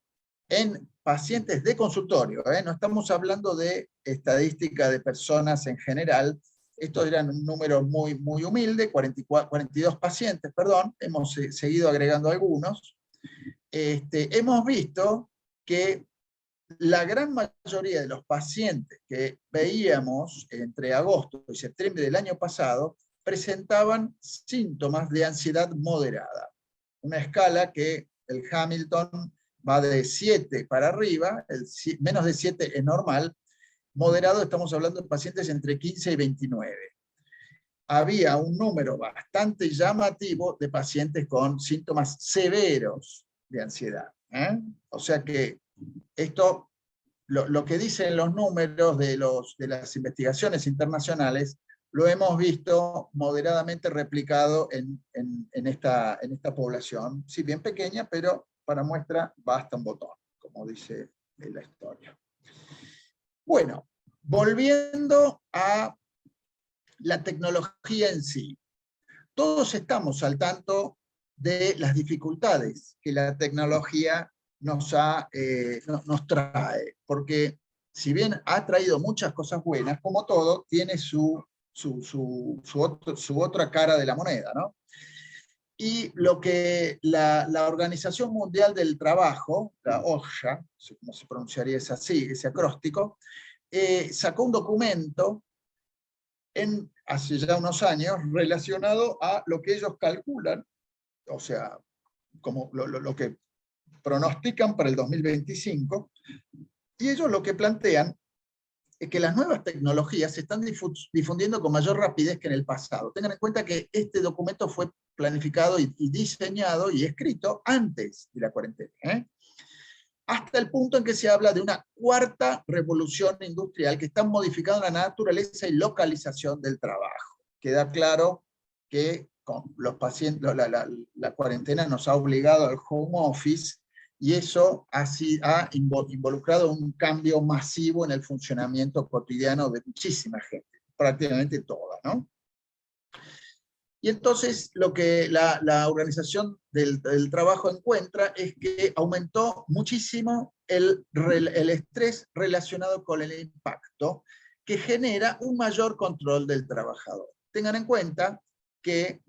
en pacientes de consultorio, no estamos hablando de estadística de personas en general, estos eran un número muy, muy humilde, 42 pacientes, perdón, hemos seguido agregando algunos. Hemos visto que la gran mayoría de los pacientes que veíamos entre agosto y septiembre del año pasado presentaban síntomas de ansiedad moderada. Una escala que el Hamilton va de 7 para arriba, menos de 7 es normal, moderado estamos hablando de pacientes entre 15 y 29. Había un número bastante llamativo de pacientes con síntomas severos de ansiedad. O sea que esto, lo que dicen los números de las investigaciones internacionales, lo hemos visto moderadamente replicado en esta población, si bien pequeña, pero para muestra basta un botón, como dice la historia. Bueno, volviendo a la tecnología en sí. Todos estamos al tanto de las dificultades que la tecnología nos trae, porque si bien ha traído muchas cosas buenas, como todo, tiene su otra cara de la moneda, ¿no? Y lo que la Organización Mundial del Trabajo, la OSHA, no sé cómo se pronunciaría ese acróstico, sacó un documento hace ya unos años relacionado a lo que ellos calculan, o sea, como lo que pronostican para el 2025, y ellos lo que plantean es que las nuevas tecnologías se están difundiendo con mayor rapidez que en el pasado. Tengan en cuenta que este documento fue planificado y diseñado y escrito antes de la cuarentena, hasta el punto en que se habla de una cuarta revolución industrial que está modificando la naturaleza y localización del trabajo. Queda claro que con los pacientes, la cuarentena nos ha obligado al home office, y eso ha involucrado un cambio masivo en el funcionamiento cotidiano de muchísima gente, prácticamente toda, ¿no? Y entonces lo que la Organización del Trabajo encuentra es que aumentó muchísimo el estrés relacionado con el impacto, que genera un mayor control del trabajador. Tengan en cuenta que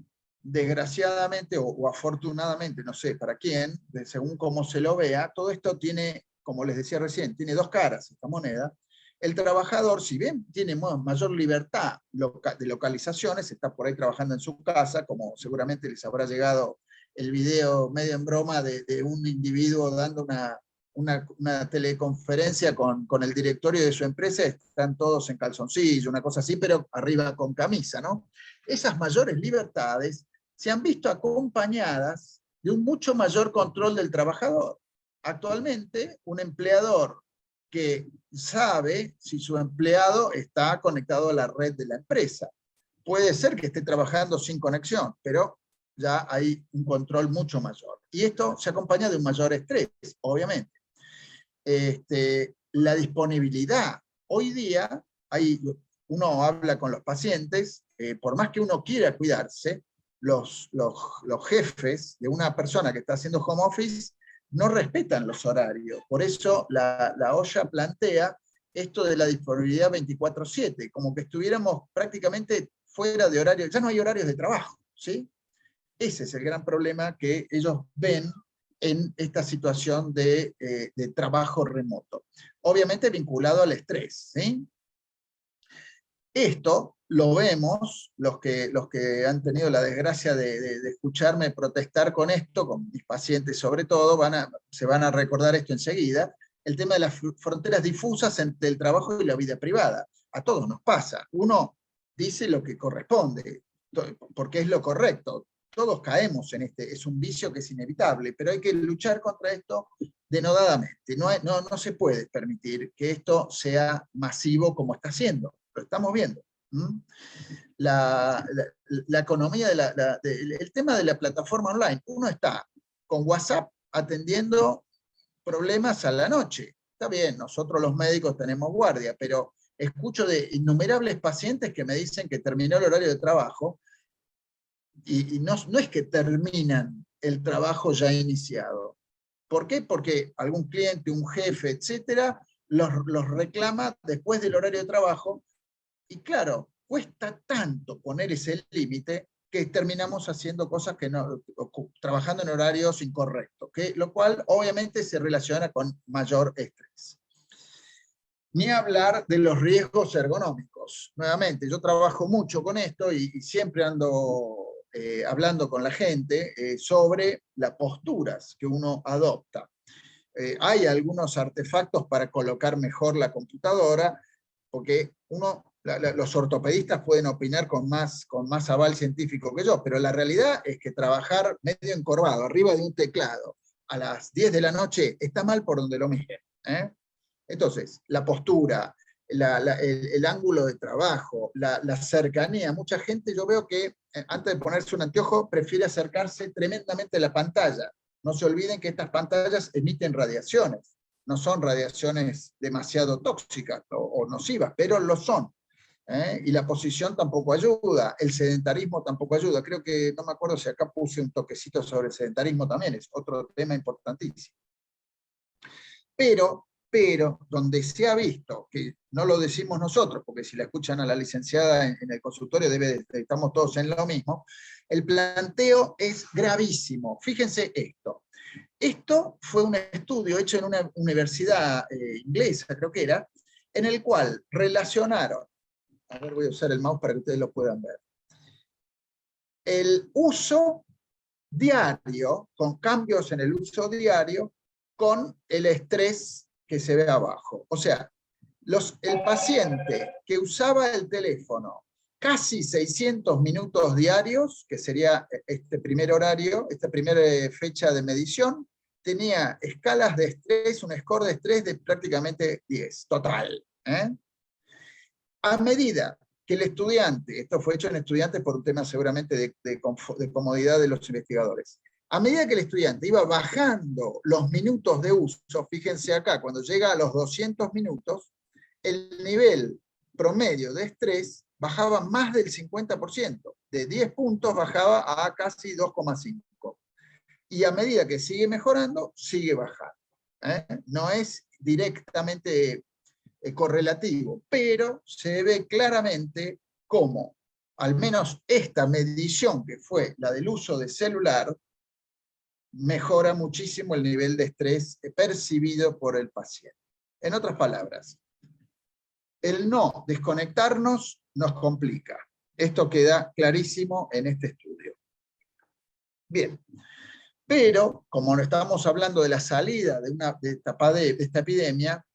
desgraciadamente o afortunadamente, no sé para quién, según cómo se lo vea, todo esto tiene, como les decía recién, tiene dos caras esta moneda. El trabajador, si bien tiene mayor libertad de localizaciones, está por ahí trabajando en su casa, como seguramente les habrá llegado el video medio en broma de un individuo dando una teleconferencia con el directorio de su empresa, están todos en calzoncillo, una cosa así, pero arriba con camisa, ¿no? Esas mayores libertades se han visto acompañadas de un mucho mayor control del trabajador. Actualmente, un empleador que sabe si su empleado está conectado a la red de la empresa. Puede ser que esté trabajando sin conexión, pero ya hay un control mucho mayor. Y esto se acompaña de un mayor estrés, obviamente. La disponibilidad. Hoy día uno habla con los pacientes, por más que uno quiera cuidarse, los jefes de una persona que está haciendo home office no respetan los horarios. Por eso la OIA plantea esto de la disponibilidad 24/7, como que estuviéramos prácticamente fuera de horario, ya no hay horarios de trabajo, ¿sí? Ese es el gran problema que ellos ven en esta situación de trabajo remoto. Obviamente vinculado al estrés, ¿sí? Esto lo vemos, los que han tenido la desgracia de escucharme protestar con esto, con mis pacientes sobre todo, se van a recordar esto enseguida, el tema de las fronteras difusas entre el trabajo y la vida privada. A todos nos pasa. Uno dice lo que corresponde, porque es lo correcto. Todos caemos en es un vicio que es inevitable, pero hay que luchar contra esto denodadamente. No se puede permitir que esto sea masivo como está siendo. Lo estamos viendo. La economía, el tema de la plataforma online. Uno está con WhatsApp atendiendo problemas a la noche. Está bien, nosotros los médicos tenemos guardia, pero escucho de innumerables pacientes que me dicen que terminó el horario de trabajo y no es que terminan el trabajo ya iniciado. ¿Por qué? Porque algún cliente, un jefe, etcétera, los reclama después del horario de trabajo. Y claro, cuesta tanto poner ese límite que terminamos haciendo cosas que no, trabajando en horarios incorrectos, lo cual obviamente se relaciona con mayor estrés. Ni hablar de los riesgos ergonómicos. Nuevamente, yo trabajo mucho con esto y siempre ando hablando con la gente sobre las posturas que uno adopta. Hay algunos artefactos para colocar mejor la computadora, porque los ortopedistas pueden opinar con más aval científico que yo, pero la realidad es que trabajar medio encorvado, arriba de un teclado, a las 10 de la noche, está mal por donde lo miren. Entonces, la postura, el ángulo de trabajo, la cercanía, mucha gente yo veo que antes de ponerse un anteojo prefiere acercarse tremendamente a la pantalla. No se olviden que estas pantallas emiten radiaciones, no son radiaciones demasiado tóxicas o nocivas, pero lo son. Y la posición tampoco ayuda, el sedentarismo tampoco ayuda. Creo que, no me acuerdo si acá puse un toquecito sobre el sedentarismo también, es otro tema importantísimo. Pero donde se ha visto, que no lo decimos nosotros, porque si la escuchan a la licenciada en el consultorio estamos todos en lo mismo, el planteo es gravísimo. Fíjense esto. Esto fue un estudio hecho en una universidad inglesa, creo que era, en el cual relacionaron, a ver, voy a usar el mouse para que ustedes lo puedan ver, el uso diario, con cambios en el uso diario, con el estrés que se ve abajo. O sea, el paciente que usaba el teléfono casi 600 minutos diarios, que sería este primer horario, esta primera fecha de medición, tenía escalas de estrés, un score de estrés de prácticamente 10, total. A medida que el estudiante, esto fue hecho en estudiantes por un tema seguramente de comodidad de los investigadores, a medida que el estudiante iba bajando los minutos de uso, fíjense acá, cuando llega a los 200 minutos, el nivel promedio de estrés bajaba más del 50%. De 10 puntos bajaba a casi 2,5. Y a medida que sigue mejorando, sigue bajando. No es directamente correlativo, pero se ve claramente cómo, al menos esta medición, que fue la del uso de celular, mejora muchísimo el nivel de estrés percibido por el paciente. En otras palabras, el no desconectarnos nos complica. Esto queda clarísimo en este estudio. Bien, pero como no estamos hablando de la salida de esta epidemia,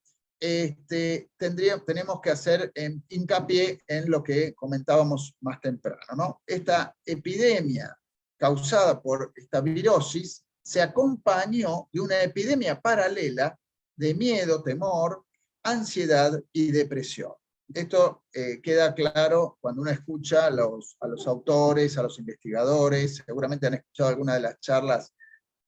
tenemos que hacer hincapié en lo que comentábamos más temprano, ¿no? Esta epidemia causada por esta virosis se acompañó de una epidemia paralela de miedo, temor, ansiedad y depresión. Esto queda claro cuando uno escucha a los autores, a los investigadores. Seguramente han escuchado alguna de las charlas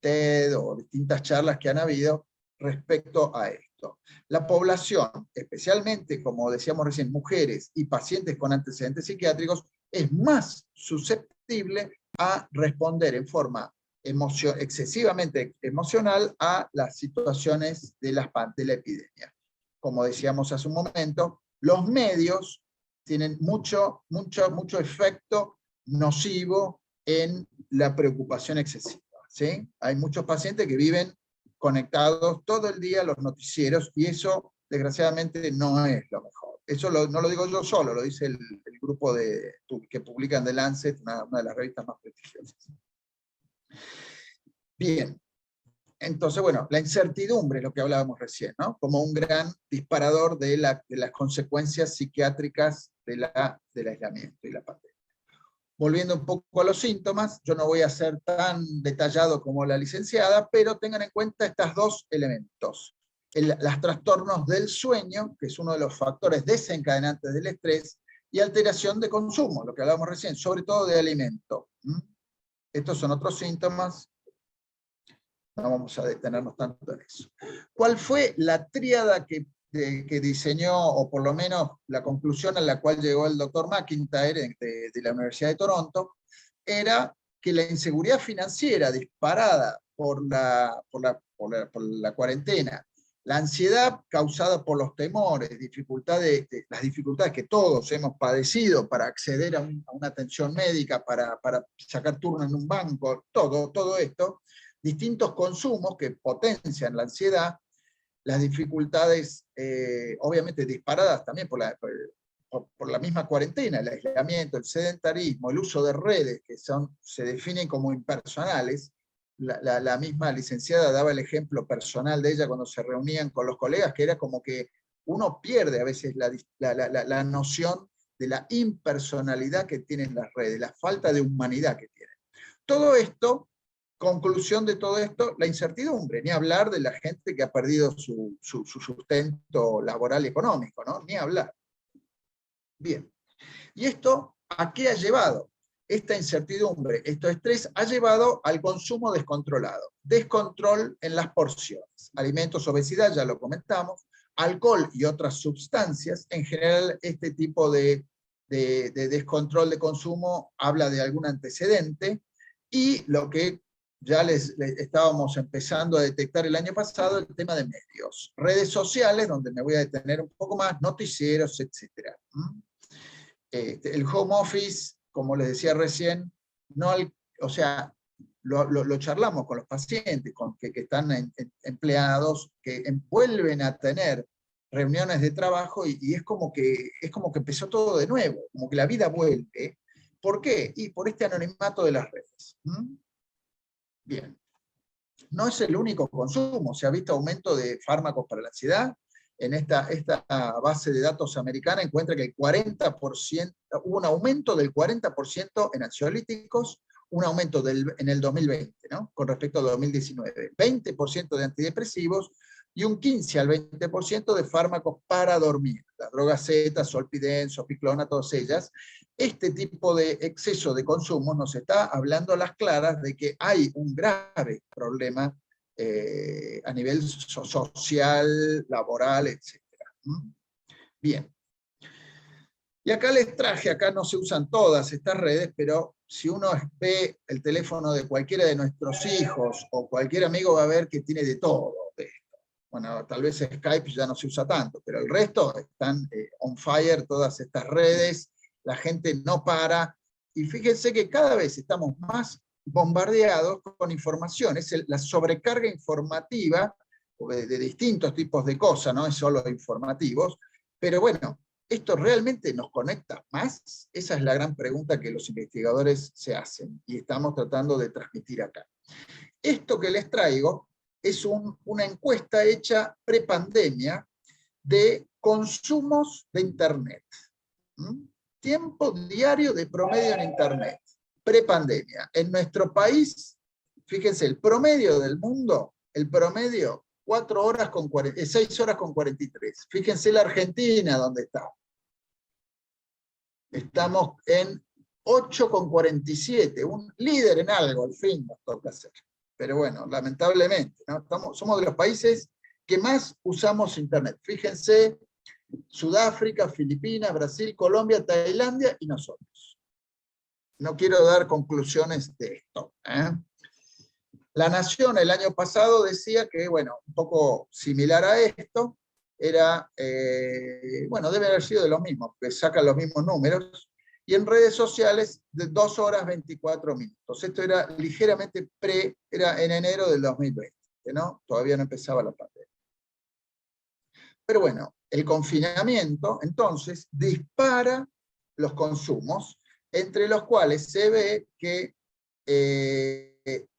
TED o distintas charlas que han habido respecto a esto. La población, especialmente, como decíamos recién, mujeres y pacientes con antecedentes psiquiátricos, es más susceptible a responder en forma excesivamente emocional a las situaciones de la epidemia. Como decíamos hace un momento, los medios tienen mucho efecto nocivo en la preocupación excesiva. ¿Sí? Hay muchos pacientes que viven conectados todo el día a los noticieros y eso, desgraciadamente, no es lo mejor. Eso no lo digo yo solo, lo dice el grupo que publican The Lancet, una de las revistas más prestigiosas. Bien, entonces, bueno, la incertidumbre, lo que hablábamos recién, ¿no? Como un gran disparador de las consecuencias psiquiátricas del aislamiento y la pandemia. Volviendo un poco a los síntomas, yo no voy a ser tan detallado como la licenciada, pero tengan en cuenta estos dos elementos. Los trastornos del sueño, que es uno de los factores desencadenantes del estrés, y alteración de consumo, lo que hablábamos recién, sobre todo de alimento. Estos son otros síntomas. No vamos a detenernos tanto en eso. ¿Cuál fue la tríada que diseñó, o por lo menos la conclusión a la cual llegó el doctor McIntyre de la Universidad de Toronto? Era que la inseguridad financiera disparada por la cuarentena, la ansiedad causada por los temores, las dificultades que todos hemos padecido para acceder a una atención médica, para sacar turno en un banco, todo esto, distintos consumos que potencian la ansiedad, las dificultades obviamente disparadas también por la misma cuarentena, el aislamiento, el sedentarismo, el uso de redes que se definen como impersonales. La misma licenciada daba el ejemplo personal de ella cuando se reunían con los colegas, que era como que uno pierde a veces la noción de la impersonalidad que tienen las redes, la falta de humanidad que tienen. Todo esto, conclusión de todo esto, la incertidumbre, ni hablar de la gente que ha perdido su sustento laboral y económico, ¿no? Ni hablar. Bien. ¿Y esto a qué ha llevado? Esta incertidumbre, este estrés ha llevado al consumo descontrolado. Descontrol en las porciones. Alimentos, obesidad, ya lo comentamos. Alcohol y otras sustancias. En general, este tipo de descontrol de consumo habla de algún antecedente. Y lo que ya les estábamos empezando a detectar el año pasado, el tema de medios. Redes sociales, donde me voy a detener un poco más, noticieros, etc. El home office, como les decía recién, o sea, lo charlamos con los pacientes que están empleados, que vuelven a tener reuniones de trabajo y es como que empezó todo de nuevo, como que la vida vuelve. ¿Por qué? Y por este anonimato de las redes. Bien. No es el único consumo, se ha visto aumento de fármacos para la ansiedad. En esta base de datos americana encuentra que hubo un aumento del 40% en ansiolíticos, un aumento en el 2020, ¿no? Con respecto al 2019. 20% de antidepresivos y un 15 al 20% de fármacos para dormir. Las drogas Z, solpidem, sopiclona, todas ellas. Este tipo de exceso de consumo nos está hablando a las claras de que hay un grave problema a nivel social, laboral, etc. Bien. Y acá les traje, acá no se usan todas estas redes, pero si uno ve el teléfono de cualquiera de nuestros hijos o cualquier amigo va a ver que tiene de todo de esto. Bueno, tal vez Skype ya no se usa tanto, pero el resto están on fire todas estas redes, la gente no para, y fíjense que cada vez estamos más bombardeados con información, es la sobrecarga informativa de distintos tipos de cosas, no es solo informativos, pero bueno, ¿esto realmente nos conecta más? Esa es la gran pregunta que los investigadores se hacen y estamos tratando de transmitir acá. Esto que les traigo es una encuesta hecha prepandemia de consumos de Internet. Tiempo diario de promedio en Internet, prepandemia. En nuestro país, fíjense, el promedio del mundo, el promedio, 6 horas con 43. Fíjense la Argentina, ¿dónde está? Estamos en 8,47, un líder en algo, al fin nos toca hacer. Pero bueno, lamentablemente, ¿no? Somos de los países que más usamos Internet. Fíjense, Sudáfrica, Filipinas, Brasil, Colombia, Tailandia y nosotros. No quiero dar conclusiones de esto. La Nación el año pasado decía que, bueno, un poco similar a esto, era, bueno, debe haber sido de los mismos, que sacan los mismos números, y en redes sociales de 2 horas 24 minutos. Esto era ligeramente era en enero del 2020, ¿no? Todavía no empezaba la pandemia. Pero bueno, el confinamiento, entonces, dispara los consumos, entre los cuales se ve que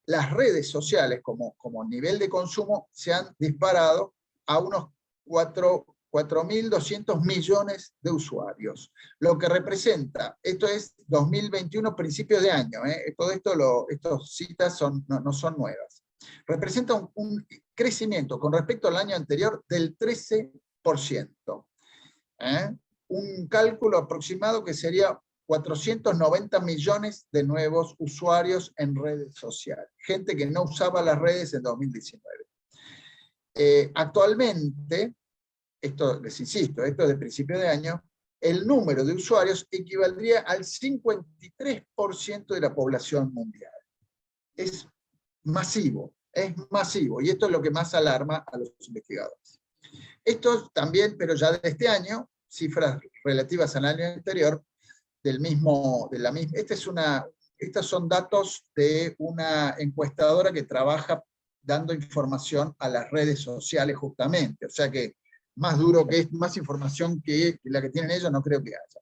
las redes sociales como nivel de consumo se han disparado a unos 4.200 millones de usuarios, lo que representa, esto es 2021, principio de año, todo esto, estas citas no son nuevas, representa un crecimiento con respecto al año anterior del 13%. Un cálculo aproximado que sería 490 millones de nuevos usuarios en redes sociales, gente que no usaba las redes en 2019. Actualmente, esto les insisto, esto es de principio de año, el número de usuarios equivaldría al 53% de la población mundial. Es masivo, y esto es lo que más alarma a los investigadores. Esto también, pero ya de este año, cifras relativas al año anterior, estos son datos de una encuestadora que trabaja dando información a las redes sociales justamente, o sea que más duro que es, más información que la que tienen ellos no creo que haya.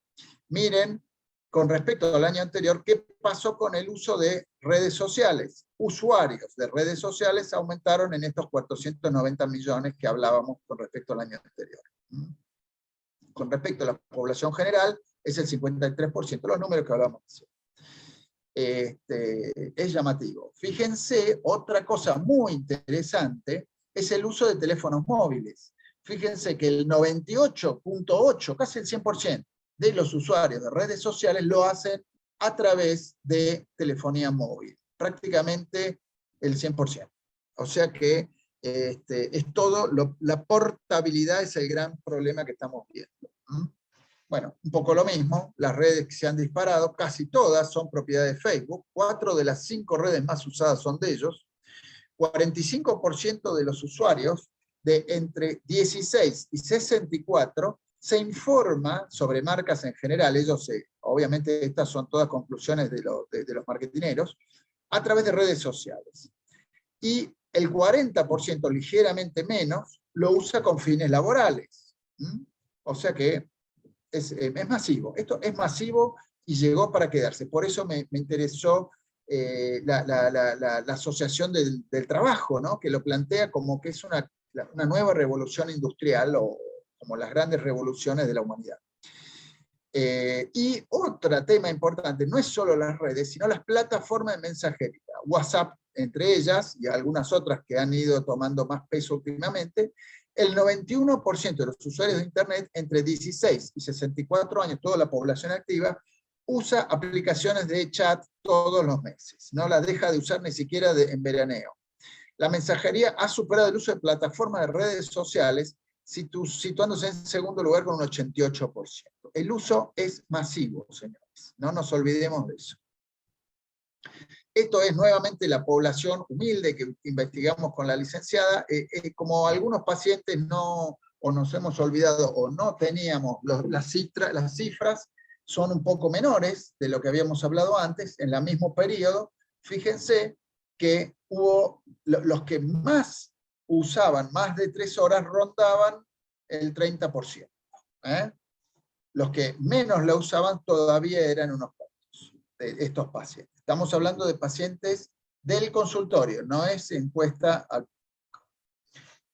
Miren, con respecto al año anterior, ¿qué pasó con el uso de redes sociales? Usuarios de redes sociales aumentaron en estos 490 millones que hablábamos con respecto al año anterior. Con respecto a la población general, es el 53%, los números que hablamos. Es llamativo. Fíjense, otra cosa muy interesante es el uso de teléfonos móviles. Fíjense que el 98,8%, casi el 100% de los usuarios de redes sociales lo hacen a través de telefonía móvil. Prácticamente el 100%. O sea que es todo, la portabilidad es el gran problema que estamos viendo. Bueno, un poco lo mismo, las redes que se han disparado, casi todas son propiedad de Facebook, 4 de las 5 redes más usadas son de ellos, 45% de los usuarios de entre 16 y 64 se informa sobre marcas en general, obviamente estas son todas conclusiones de los marketineros, a través de redes sociales. Y el 40%, ligeramente menos, lo usa con fines laborales. O sea que es masivo. Esto es masivo y llegó para quedarse. Por eso me interesó la asociación del trabajo, ¿no? Que lo plantea como que es una nueva revolución industrial o como las grandes revoluciones de la humanidad. Y otro tema importante, no es solo las redes, sino las plataformas de mensajería. WhatsApp, entre ellas, y algunas otras que han ido tomando más peso últimamente, el 91% de los usuarios de Internet entre 16 y 64 años, toda la población activa, usa aplicaciones de chat todos los meses. No las deja de usar ni siquiera en veraneo. La mensajería ha superado el uso de plataformas de redes sociales situándose en segundo lugar con un 88%. El uso es masivo, señores, no nos olvidemos de eso. Esto es nuevamente la población humilde que investigamos con la licenciada. Como algunos pacientes no, o nos hemos olvidado o no teníamos las cifras, son un poco menores de lo que habíamos hablado antes, en el mismo periodo. Fíjense que hubo los que más usaban más de 3 horas rondaban el 30%. Los que menos la usaban todavía eran unos pocos de estos pacientes. Estamos hablando de pacientes del consultorio, no es encuesta.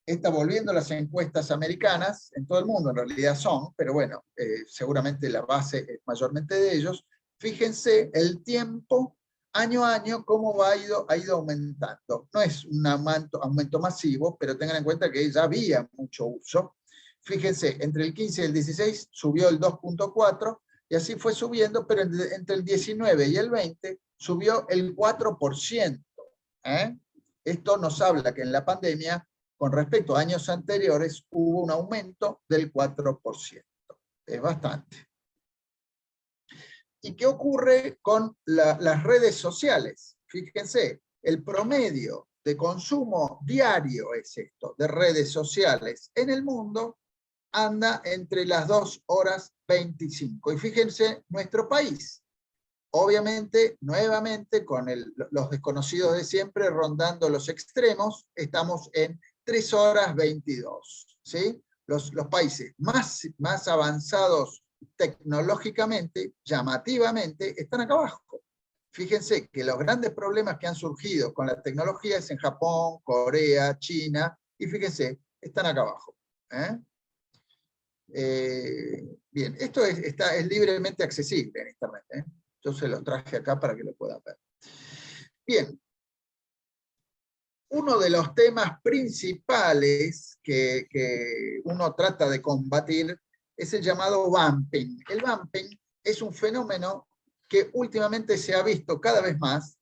Está volviendo a las encuestas americanas, en todo el mundo en realidad son, pero bueno, seguramente la base es mayormente de ellos. Fíjense el tiempo, año a año, cómo ha ido aumentando. No es un aumento masivo, pero tengan en cuenta que ya había mucho uso. Fíjense, entre el 15 y el 16 subió el 2.4, y así fue subiendo, pero entre el 19 y el 20 subió el 4%. Esto nos habla que en la pandemia, con respecto a años anteriores, hubo un aumento del 4%. Es bastante. ¿Y qué ocurre con las redes sociales? Fíjense, el promedio de consumo diario es esto, de redes sociales en el mundo, anda entre las 2 horas 25. Y fíjense, nuestro país, obviamente, nuevamente, con los desconocidos de siempre, rondando los extremos, estamos en 3 horas 22. ¿Sí? Los países más avanzados tecnológicamente, llamativamente, están acá abajo. Fíjense que los grandes problemas que han surgido con la tecnología es en Japón, Corea, China, y fíjense, están acá abajo. Bien, esto es libremente accesible en Internet. Yo se los traje acá para que lo puedan ver. Bien. Uno de los temas principales que uno trata de combatir es el llamado vamping. El vamping es un fenómeno que últimamente se ha visto cada vez más,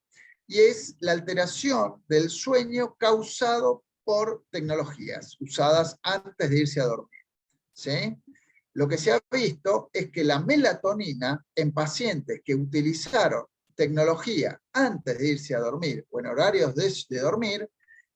y es la alteración del sueño causado por tecnologías usadas antes de irse a dormir. ¿Sí? Lo que se ha visto es que la melatonina en pacientes que utilizaron tecnología antes de irse a dormir o en horarios de dormir,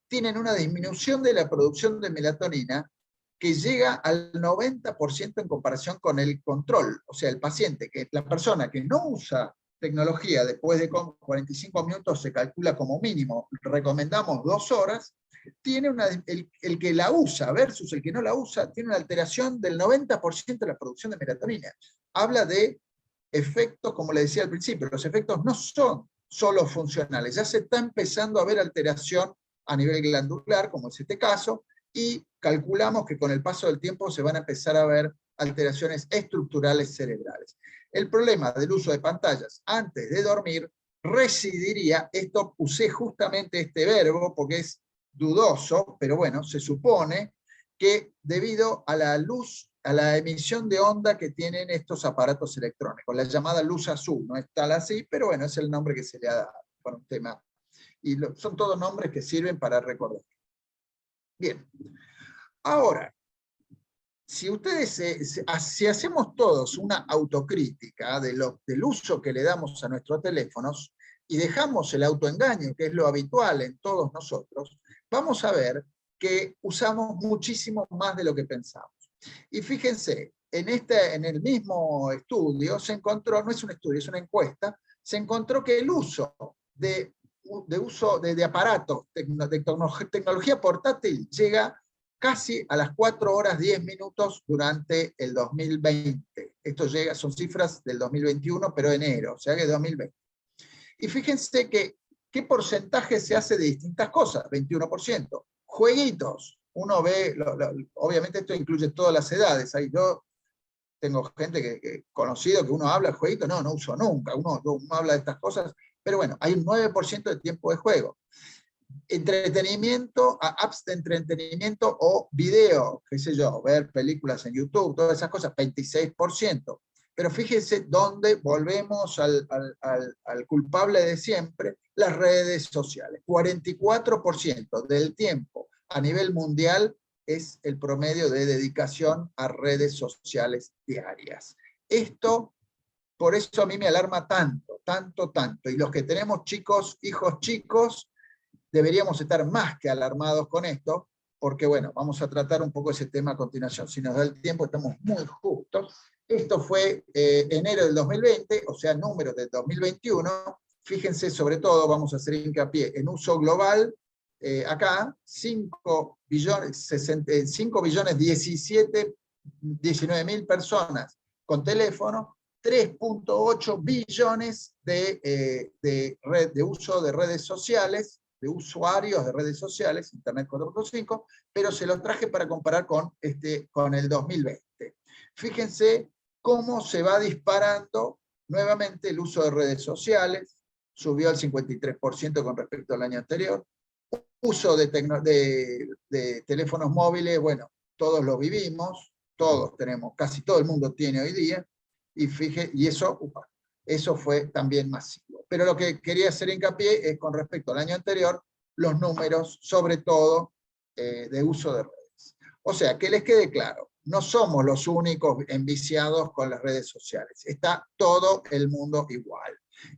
tienen una disminución de la producción de melatonina que llega al 90% en comparación con el control. O sea, el paciente, la persona que no usa tecnología después de 45 minutos se calcula como mínimo, recomendamos 2 horas, tiene el que la usa versus el que no la usa, tiene una alteración del 90% de la producción de melatonina. Habla de efectos, como le decía al principio, los efectos no son solo funcionales, ya se está empezando a ver alteración a nivel glandular, como es este caso, y calculamos que con el paso del tiempo se van a empezar a ver alteraciones estructurales cerebrales. El problema del uso de pantallas antes de dormir residiría, esto usé justamente este verbo porque es dudoso, pero bueno, se supone que debido a la luz, a la emisión de onda que tienen estos aparatos electrónicos, la llamada luz azul, no es tal así, pero bueno, es el nombre que se le ha dado para un tema. Y son todos nombres que sirven para recordar. Bien, ahora, si hacemos todos una autocrítica del uso que le damos a nuestros teléfonos y dejamos el autoengaño, que es lo habitual en todos nosotros, vamos a ver que usamos muchísimo más de lo que pensamos. Y fíjense, en el mismo estudio se encontró, no es un estudio, es una encuesta, se encontró que el uso de aparatos, de tecnología portátil, llega casi a las 4 horas 10 minutos durante el 2020. Esto son cifras del 2021, pero enero, o sea que 2020. Y fíjense que qué porcentaje se hace de distintas cosas, 21%. Jueguitos, uno ve, obviamente esto incluye todas las edades, ahí yo tengo gente conocido que uno habla de jueguito, no uso nunca, uno habla de estas cosas, pero bueno, hay un 9% de tiempo de juego. Entretenimiento, apps de entretenimiento o video, qué sé yo, ver películas en YouTube, todas esas cosas, 26%. Pero fíjense dónde volvemos al culpable de siempre, las redes sociales. 44% del tiempo a nivel mundial es el promedio de dedicación a redes sociales diarias. Esto, por eso a mí me alarma tanto, tanto, tanto. Y los que tenemos chicos, hijos chicos, deberíamos estar más que alarmados con esto, porque bueno, vamos a tratar un poco ese tema a continuación. Si nos da el tiempo, estamos muy justos. Esto fue enero del 2020, o sea, números del 2021. Fíjense, sobre todo, vamos a hacer hincapié en uso global, acá, 5 billones 19 mil personas con teléfono, 3.8 billones de uso de redes sociales, de usuarios de redes sociales, Internet 4.5, pero se los traje para comparar con el 2020. Fíjense cómo se va disparando nuevamente el uso de redes sociales, subió al 53% con respecto al año anterior. Uso de teléfonos móviles, bueno, todos lo vivimos, todos tenemos, casi todo el mundo tiene hoy día, y eso fue también masivo. Pero lo que quería hacer hincapié es con respecto al año anterior, los números, sobre todo, de uso de redes. O sea, que les quede claro, no somos los únicos enviciados con las redes sociales, está todo el mundo igual.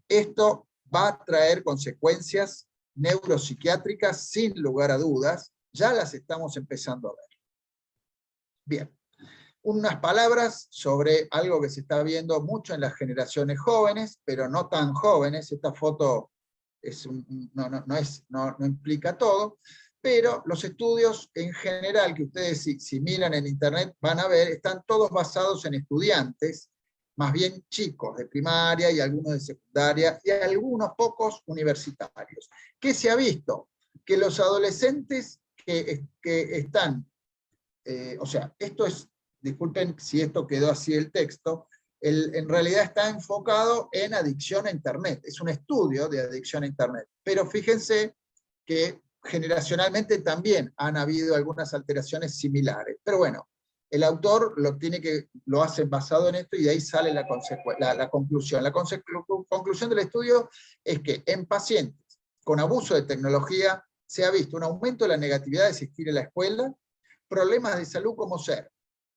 Esto va a traer consecuencias neuropsiquiátricas sin lugar a dudas, ya las estamos empezando a ver. Bien, unas palabras sobre algo que se está viendo mucho en las generaciones jóvenes, pero no tan jóvenes. Esta foto no implica todo, pero los estudios en general que ustedes si miran en internet van a ver, están todos basados en estudiantes, más bien chicos de primaria y algunos de secundaria y algunos pocos universitarios. ¿Qué se ha visto? Que los adolescentes que están, o sea, esto es, disculpen si esto quedó así el texto, en realidad está enfocado en adicción a Internet, es un estudio de adicción a Internet, pero fíjense que generacionalmente también han habido algunas alteraciones similares, pero bueno, el autor lo hace basado en esto y de ahí sale la conclusión. La conclusión del estudio es que en pacientes con abuso de tecnología se ha visto un aumento de la negatividad de asistir a la escuela, problemas de salud como ser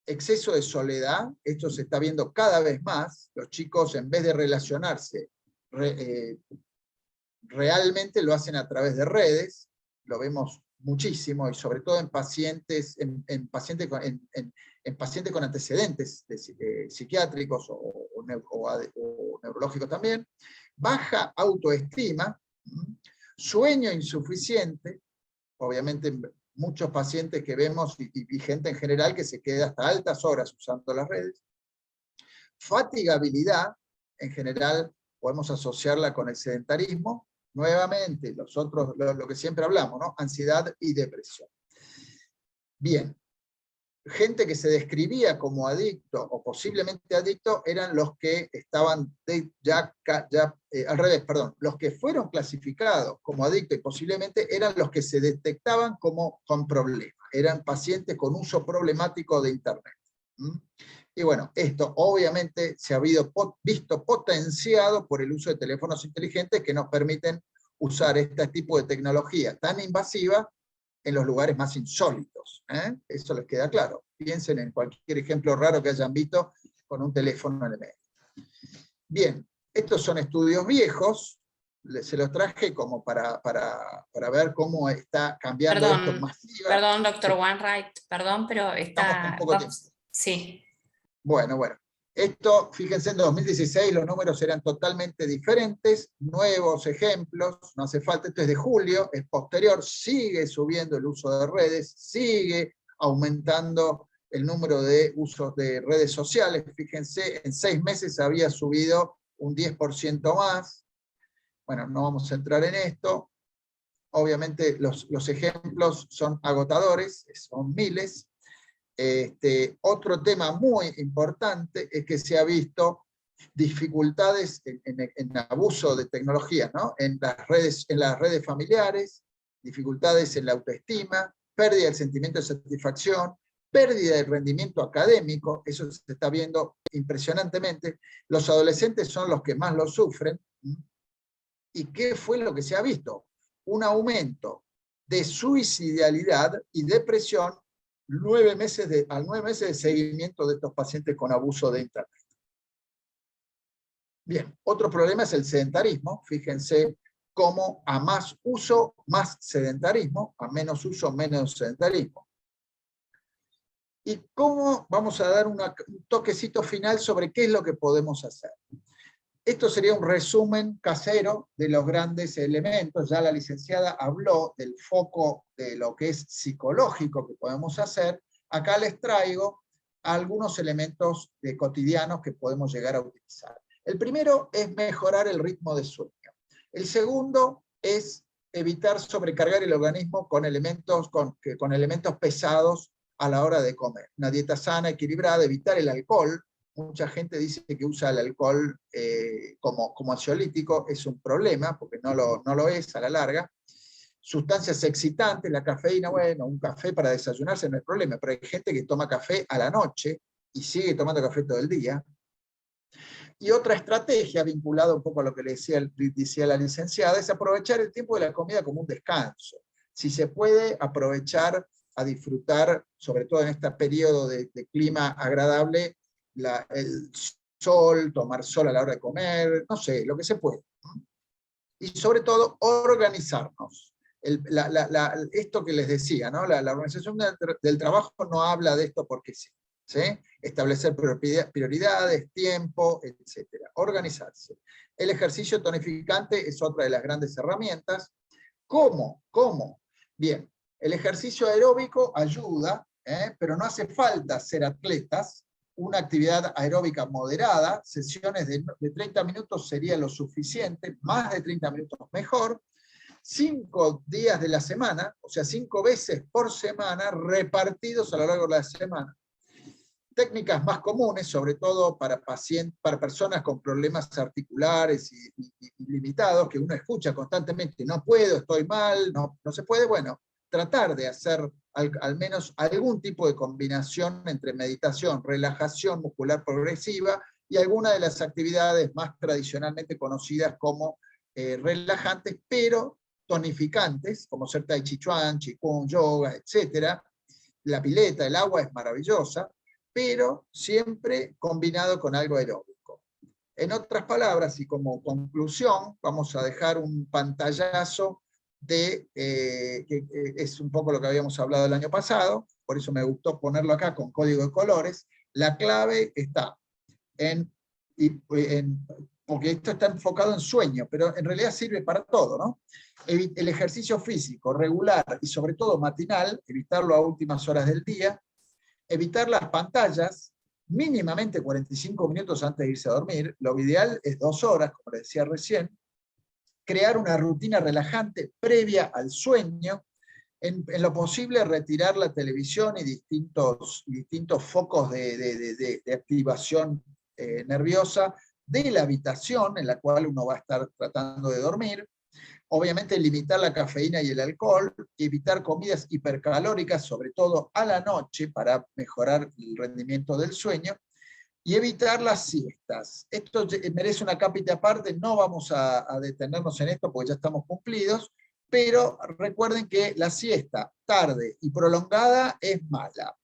exceso de soledad, esto se está viendo cada vez más, los chicos en vez de relacionarse realmente lo hacen a través de redes, lo vemos muchísimo, y sobre todo en pacientes con antecedentes psiquiátricos o neurológicos también, baja autoestima, sueño insuficiente, obviamente muchos pacientes que vemos y gente en general que se queda hasta altas horas usando las redes, fatigabilidad, en general podemos asociarla con el sedentarismo, nuevamente lo que siempre hablamos, ¿no? Ansiedad y depresión. Bien, gente que se describía como adicto o posiblemente adicto eran los que estaban al revés, perdón, los que fueron clasificados como adictos y posiblemente eran los que se detectaban como con problemas, eran pacientes con uso problemático de Internet. Y bueno, esto obviamente se ha visto potenciado por el uso de teléfonos inteligentes que nos permiten usar este tipo de tecnología tan invasiva en los lugares más insólitos. Eso les queda claro. Piensen en cualquier ejemplo raro que hayan visto con un teléfono en el medio. Bien, estos son estudios viejos, se los traje como para ver cómo está cambiando esto masiva. Perdón, doctor Wainwright, perdón, pero está... Sí. Bueno. Esto, fíjense, en 2016 los números eran totalmente diferentes, nuevos ejemplos, no hace falta, esto es de julio, es posterior, sigue subiendo el uso de redes, sigue aumentando el número de usos de redes sociales, fíjense, en 6 meses había subido un 10% más, bueno, no vamos a entrar en esto, obviamente los ejemplos son agotadores, son miles. Otro tema muy importante es que se ha visto dificultades en abuso de tecnología, ¿no? en las redes familiares, dificultades en la autoestima, pérdida del sentimiento de satisfacción, pérdida del rendimiento académico, eso se está viendo impresionantemente. Los adolescentes son los que más lo sufren. ¿Y qué fue lo que se ha visto? Un aumento de suicidalidad y depresión a 9 meses de seguimiento de estos pacientes con abuso de Internet. Bien, otro problema es el sedentarismo. Fíjense cómo a más uso, más sedentarismo, a menos uso, menos sedentarismo. Y cómo vamos a dar un toquecito final sobre qué es lo que podemos hacer. Esto sería un resumen casero de los grandes elementos. Ya la licenciada habló del foco de lo que es psicológico que podemos hacer. Acá les traigo algunos elementos cotidianos que podemos llegar a utilizar. El primero es mejorar el ritmo de sueño. El segundo es evitar sobrecargar el organismo con elementos pesados a la hora de comer. Una dieta sana, equilibrada, evitar el alcohol. Mucha gente dice que usa el alcohol como ansiolítico, es un problema, porque no lo es a la larga. Sustancias excitantes, la cafeína, bueno, un café para desayunarse no es problema, pero hay gente que toma café a la noche y sigue tomando café todo el día. Y otra estrategia, vinculada un poco a lo que le decía la licenciada, es aprovechar el tiempo de la comida como un descanso. Si se puede aprovechar a disfrutar, sobre todo en este periodo de clima agradable, el sol, tomar sol a la hora de comer, no sé, lo que se puede. Y sobre todo, organizarnos. Esto que les decía, ¿no? La organización del trabajo no habla de esto porque sí. ¿Sí? Establecer prioridades, tiempo, etc. Organizarse. El ejercicio tonificante es otra de las grandes herramientas. ¿Cómo? Bien, el ejercicio aeróbico ayuda, pero no hace falta ser atletas. Una actividad aeróbica moderada, sesiones de 30 minutos sería lo suficiente, más de 30 minutos mejor. 5 días de la semana, o sea, 5 veces por semana, repartidos a lo largo de la semana. Técnicas más comunes, sobre todo para personas con problemas articulares y limitados, que uno escucha constantemente, no puedo, estoy mal, no se puede, bueno, tratar de hacer al menos algún tipo de combinación entre meditación, relajación muscular progresiva y alguna de las actividades más tradicionalmente conocidas como relajantes, pero tonificantes, como ser tai chi chuan, qigong, yoga, etc. La pileta, el agua es maravillosa, pero siempre combinado con algo aeróbico. En otras palabras, y como conclusión, vamos a dejar un pantallazo que es un poco lo que habíamos hablado el año pasado, por eso me gustó ponerlo acá con código de colores. La clave está porque esto está enfocado en sueño, pero en realidad sirve para todo, ¿no? El ejercicio físico regular y sobre todo matinal, evitarlo a últimas horas del día, evitar las pantallas, mínimamente 45 minutos antes de irse a dormir, lo ideal es 2 horas, como les decía recién, crear una rutina relajante previa al sueño, en lo posible retirar la televisión y distintos focos de activación nerviosa de la habitación en la cual uno va a estar tratando de dormir. Obviamente limitar la cafeína y el alcohol, evitar comidas hipercalóricas, sobre todo a la noche, para mejorar el rendimiento del sueño, y evitar las siestas. Esto merece una cápita aparte, no vamos a detenernos en esto porque ya estamos cumplidos, pero recuerden que la siesta tarde y prolongada es mala.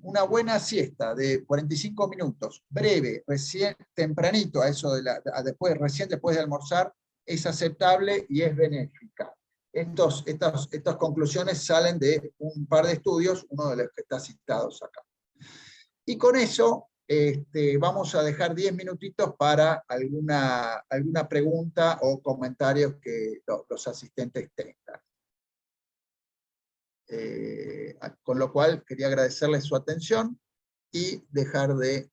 Una buena siesta de 45 minutos, breve, recién tempranito, a eso recién después de almorzar, es aceptable y es benéfica. Estas conclusiones salen de un par de estudios, uno de los que está citados acá. Y con eso vamos a dejar 10 minutitos para alguna pregunta o comentarios que los asistentes tengan. Con lo cual quería agradecerles su atención y dejar de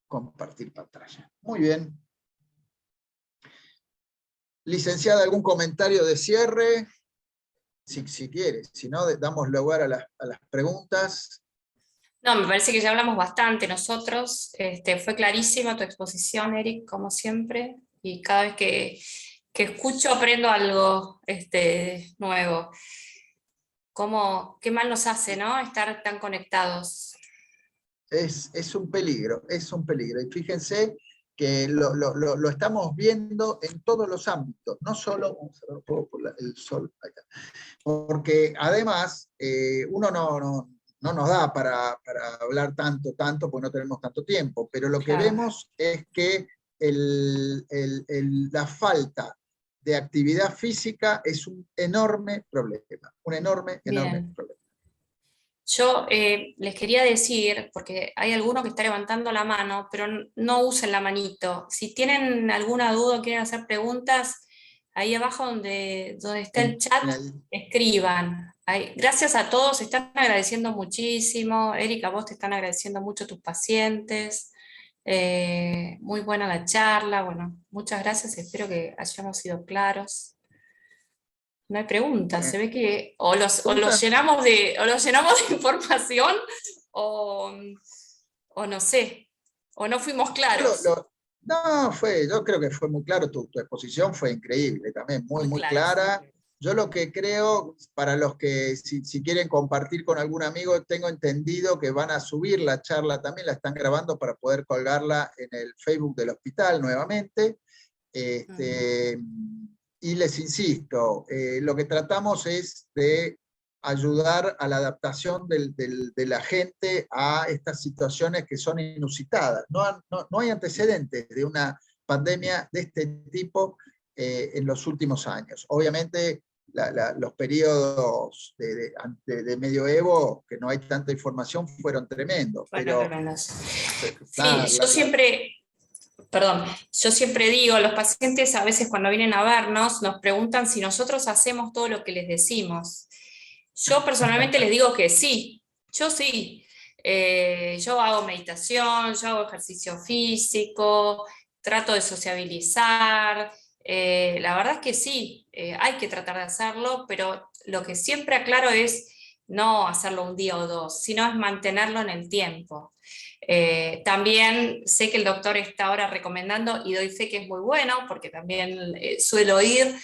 compartir pantalla. Muy bien. Licenciada, ¿algún comentario de cierre? Si quiere, si no, damos lugar a las preguntas. No, me parece que ya hablamos bastante nosotros. Fue clarísima tu exposición, Eric, como siempre, y cada vez que escucho aprendo algo nuevo. Qué mal nos hace, ¿no? Estar tan conectados. Es un peligro, es un peligro. Y fíjense que lo estamos viendo en todos los ámbitos, no solo, vamos a ver un poco por el sol acá, porque además uno no nos da para hablar tanto, porque no tenemos tanto tiempo, pero lo que Claro. vemos es que la falta de actividad física es un enorme problema, un enorme Bien. problema. Yo les quería decir, porque hay alguno que está levantando la mano, pero no usen la manito. Si tienen alguna duda o quieren hacer preguntas, ahí abajo donde está el chat, escriban. Gracias a todos, están agradeciendo muchísimo. Erika, vos te están agradeciendo mucho tus pacientes. Muy buena la charla. Bueno, muchas gracias, espero que hayamos sido claros. No hay preguntas, se ve que o los llenamos de información o no sé, o no fuimos claros. No, yo creo que fue muy claro, tu exposición fue increíble también, muy clara. Sí. Yo lo que creo, para los que si quieren compartir con algún amigo, tengo entendido que van a subir la charla también, la están grabando para poder colgarla en el Facebook del hospital nuevamente. Y les insisto, lo que tratamos es de ayudar a la adaptación de la gente a estas situaciones que son inusitadas. No hay antecedentes de una pandemia de este tipo en los últimos años. Obviamente, los periodos de medioevo, que no hay tanta información, fueron tremendos. Pero, sí, yo siempre digo, los pacientes a veces cuando vienen a vernos nos preguntan si nosotros hacemos todo lo que les decimos. Yo personalmente les digo que sí, yo sí. Yo hago meditación, yo hago ejercicio físico, trato de sociabilizar. La verdad es que sí, hay que tratar de hacerlo, pero lo que siempre aclaro es no hacerlo un día o dos, sino es mantenerlo en el tiempo. También sé que el doctor está ahora recomendando, y doy fe que es muy bueno, porque también suelo ir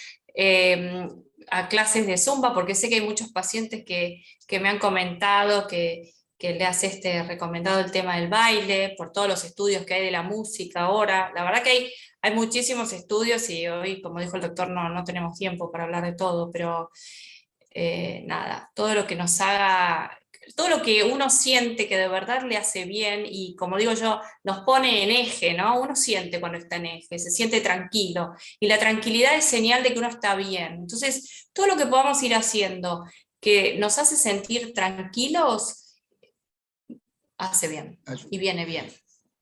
a clases de Zumba, porque sé que hay muchos pacientes que me han comentado que le hace recomendado el tema del baile, por todos los estudios que hay de la música ahora. La verdad que hay muchísimos estudios y hoy, como dijo el doctor, no tenemos tiempo para hablar de todo, pero nada, todo lo que nos haga, todo lo que uno siente que de verdad le hace bien y, como digo yo, nos pone en eje, ¿no? Uno siente cuando está en eje, se siente tranquilo y la tranquilidad es señal de que uno está bien. Entonces, todo lo que podamos ir haciendo que nos hace sentir tranquilos, hace bien y viene bien.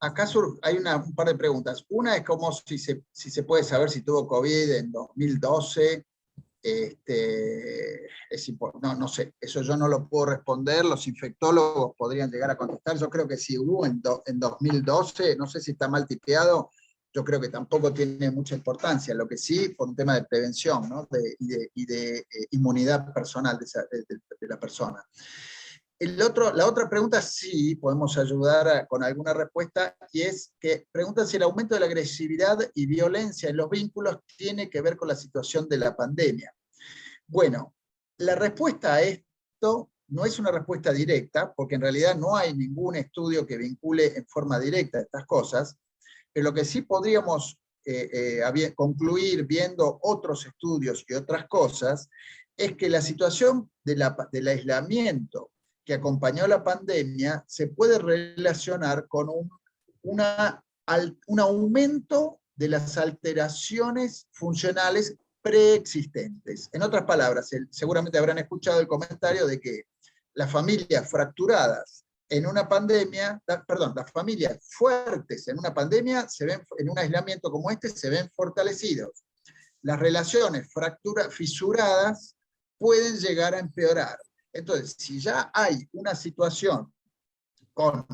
Acá hay un par de preguntas. Una es como si se puede saber si tuvo COVID en 2012. No sé, eso yo no lo puedo responder, los infectólogos podrían llegar a contestar. Yo creo que si hubo en 2012, no sé si está mal tipeado, yo creo que tampoco tiene mucha importancia, lo que sí, por un tema de prevención, ¿no? y de inmunidad personal de la persona. La otra pregunta sí podemos ayudar con alguna respuesta, y es que preguntan si el aumento de la agresividad y violencia en los vínculos tiene que ver con la situación de la pandemia. Bueno, la respuesta a esto no es una respuesta directa, porque en realidad no hay ningún estudio que vincule en forma directa estas cosas, pero lo que sí podríamos concluir viendo otros estudios y otras cosas, es que la situación del aislamiento que acompañó la pandemia se puede relacionar con un aumento de las alteraciones funcionales preexistentes. En otras palabras, seguramente habrán escuchado el comentario de que las familias fracturadas en una pandemia, las familias fuertes en una pandemia, en un aislamiento como este, se ven fortalecidos. Las relaciones fisuradas pueden llegar a empeorar. Entonces, si ya hay una situación con,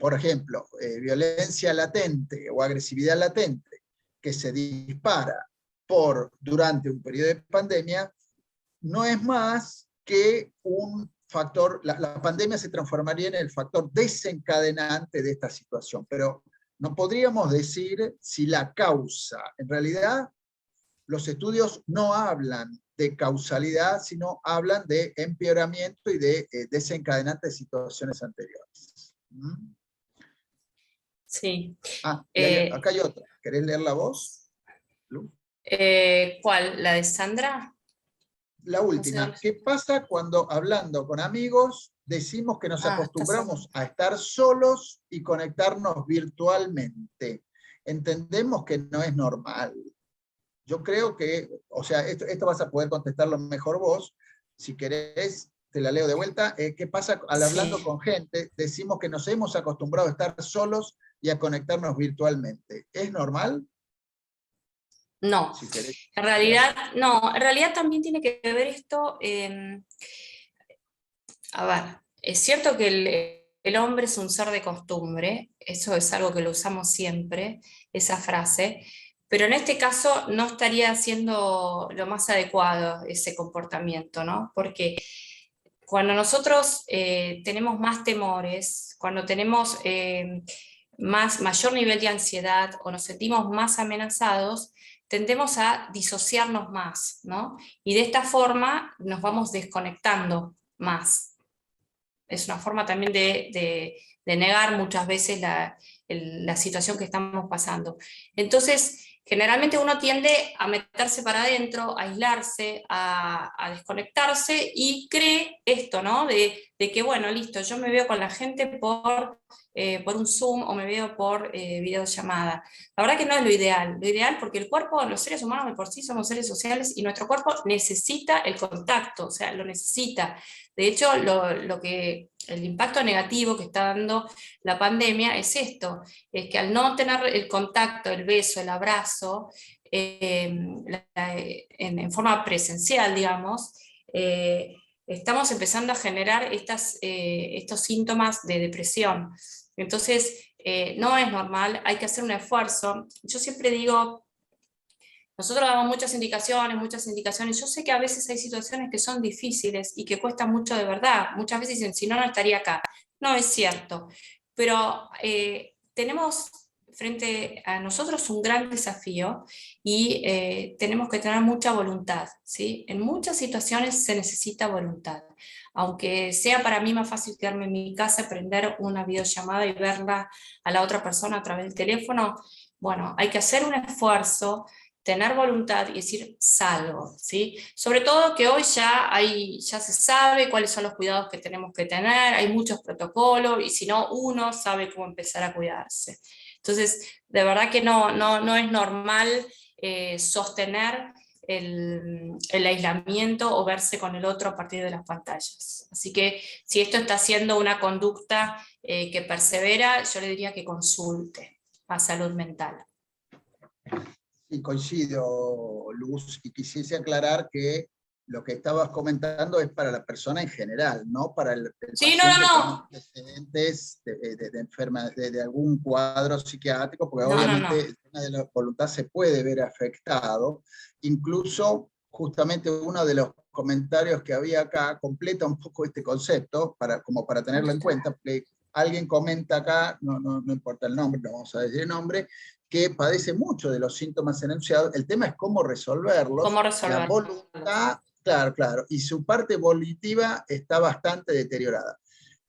por ejemplo, violencia latente o agresividad latente que se dispara durante un periodo de pandemia, no es más que un factor, la pandemia se transformaría en el factor desencadenante de esta situación, pero no podríamos decir si la causa, en realidad los estudios no hablan de causalidad, sino hablan de empeoramiento y de desencadenante de situaciones anteriores. Sí. Acá hay otra. ¿Querés leer la voz, Lu? ¿Cuál? ¿La de Sandra? La última. ¿Qué pasa cuando, hablando con amigos, decimos que nos Está acostumbramos a estar solos y conectarnos virtualmente. Entendemos que no es normal. Yo creo que, o sea, esto vas a poder contestarlo mejor vos. Si querés, te la leo de vuelta. ¿Qué pasa al hablando Sí. con gente? Decimos que nos hemos acostumbrado a estar solos y a conectarnos virtualmente. ¿Es normal? No, Si querés. en realidad, no, en realidad también tiene que ver esto, a ver, es cierto que el hombre es un ser de costumbre, eso es algo que lo usamos siempre, esa frase, pero en este caso no estaría siendo lo más adecuado ese comportamiento, ¿no? Porque cuando nosotros tenemos más temores, cuando tenemos mayor nivel de ansiedad o nos sentimos más amenazados, tendemos a disociarnos más, ¿no? Y de esta forma nos vamos desconectando más. Es una forma también de negar muchas veces la situación que estamos pasando. Entonces, generalmente uno tiende a meterse para adentro, a aislarse, a desconectarse y cree esto, ¿no? De que, bueno, listo, yo me veo con la gente por un Zoom o me veo por videollamada. La verdad que no es lo ideal porque el cuerpo, los seres humanos de por sí somos seres sociales y nuestro cuerpo necesita el contacto, o sea, lo necesita. De hecho, el impacto negativo que está dando la pandemia es esto, es que al no tener el contacto, el beso, el abrazo, en forma presencial, digamos, estamos empezando a generar estos síntomas de depresión. Entonces, no es normal, hay que hacer un esfuerzo. Yo siempre digo, nosotros damos muchas indicaciones. Yo sé que a veces hay situaciones que son difíciles y que cuestan mucho de verdad. Muchas veces dicen, si no, no estaría acá. No es cierto. Pero tenemos frente a nosotros un gran desafío y tenemos que tener mucha voluntad, ¿sí? En muchas situaciones se necesita voluntad. Aunque sea para mí más fácil quedarme en mi casa, prender una videollamada y verla a la otra persona a través del teléfono, bueno, hay que hacer un esfuerzo, tener voluntad y decir salgo, ¿sí? Sobre todo que hoy ya se sabe cuáles son los cuidados que tenemos que tener, hay muchos protocolos y si no, uno sabe cómo empezar a cuidarse. Entonces, de verdad que no es normal sostener el aislamiento o verse con el otro a partir de las pantallas. Así que si esto está siendo una conducta que persevera, yo le diría que consulte a salud mental. Sí, coincido, Luz, y quisiese aclarar que lo que estabas comentando es para la persona en general, no para el Sí, paciente con no. antecedentes de enfermedad, de algún cuadro psiquiátrico, porque No. obviamente el tema de la voluntad se puede ver afectado. Incluso, justamente uno de los comentarios que había acá completa un poco este concepto, como para tenerlo en cuenta. Alguien comenta acá, no importa el nombre, no vamos a decir el nombre, que padece mucho de los síntomas enunciados. El tema es cómo resolverlos. ¿Cómo La resolverlo? voluntad, claro, y su parte volitiva está bastante deteriorada.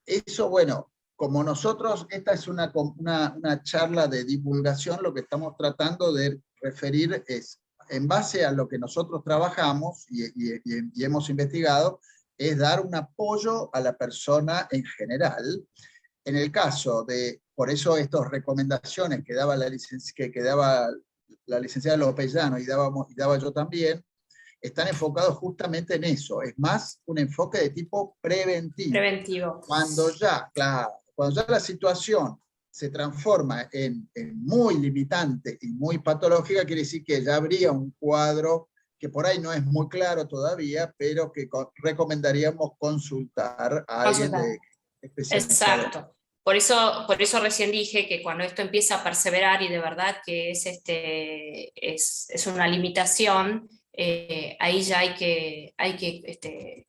Eso, bueno, como nosotros, esta es una charla de divulgación, lo que estamos tratando de referir es, en base a lo que nosotros trabajamos y hemos investigado, es dar un apoyo a la persona en general. En el caso de, por eso estas recomendaciones que daba que daba la licenciada Lopellano y daba yo también, están enfocados justamente en eso. Es más un enfoque de tipo preventivo. Preventivo. Cuando ya la situación se transforma en muy limitante y muy patológica, quiere decir que ya habría un cuadro que por ahí no es muy claro todavía, pero que recomendaríamos consultar a alguien especializado. Exacto. Por eso recién dije que cuando esto empieza a perseverar y de verdad que es una limitación, ahí ya hay que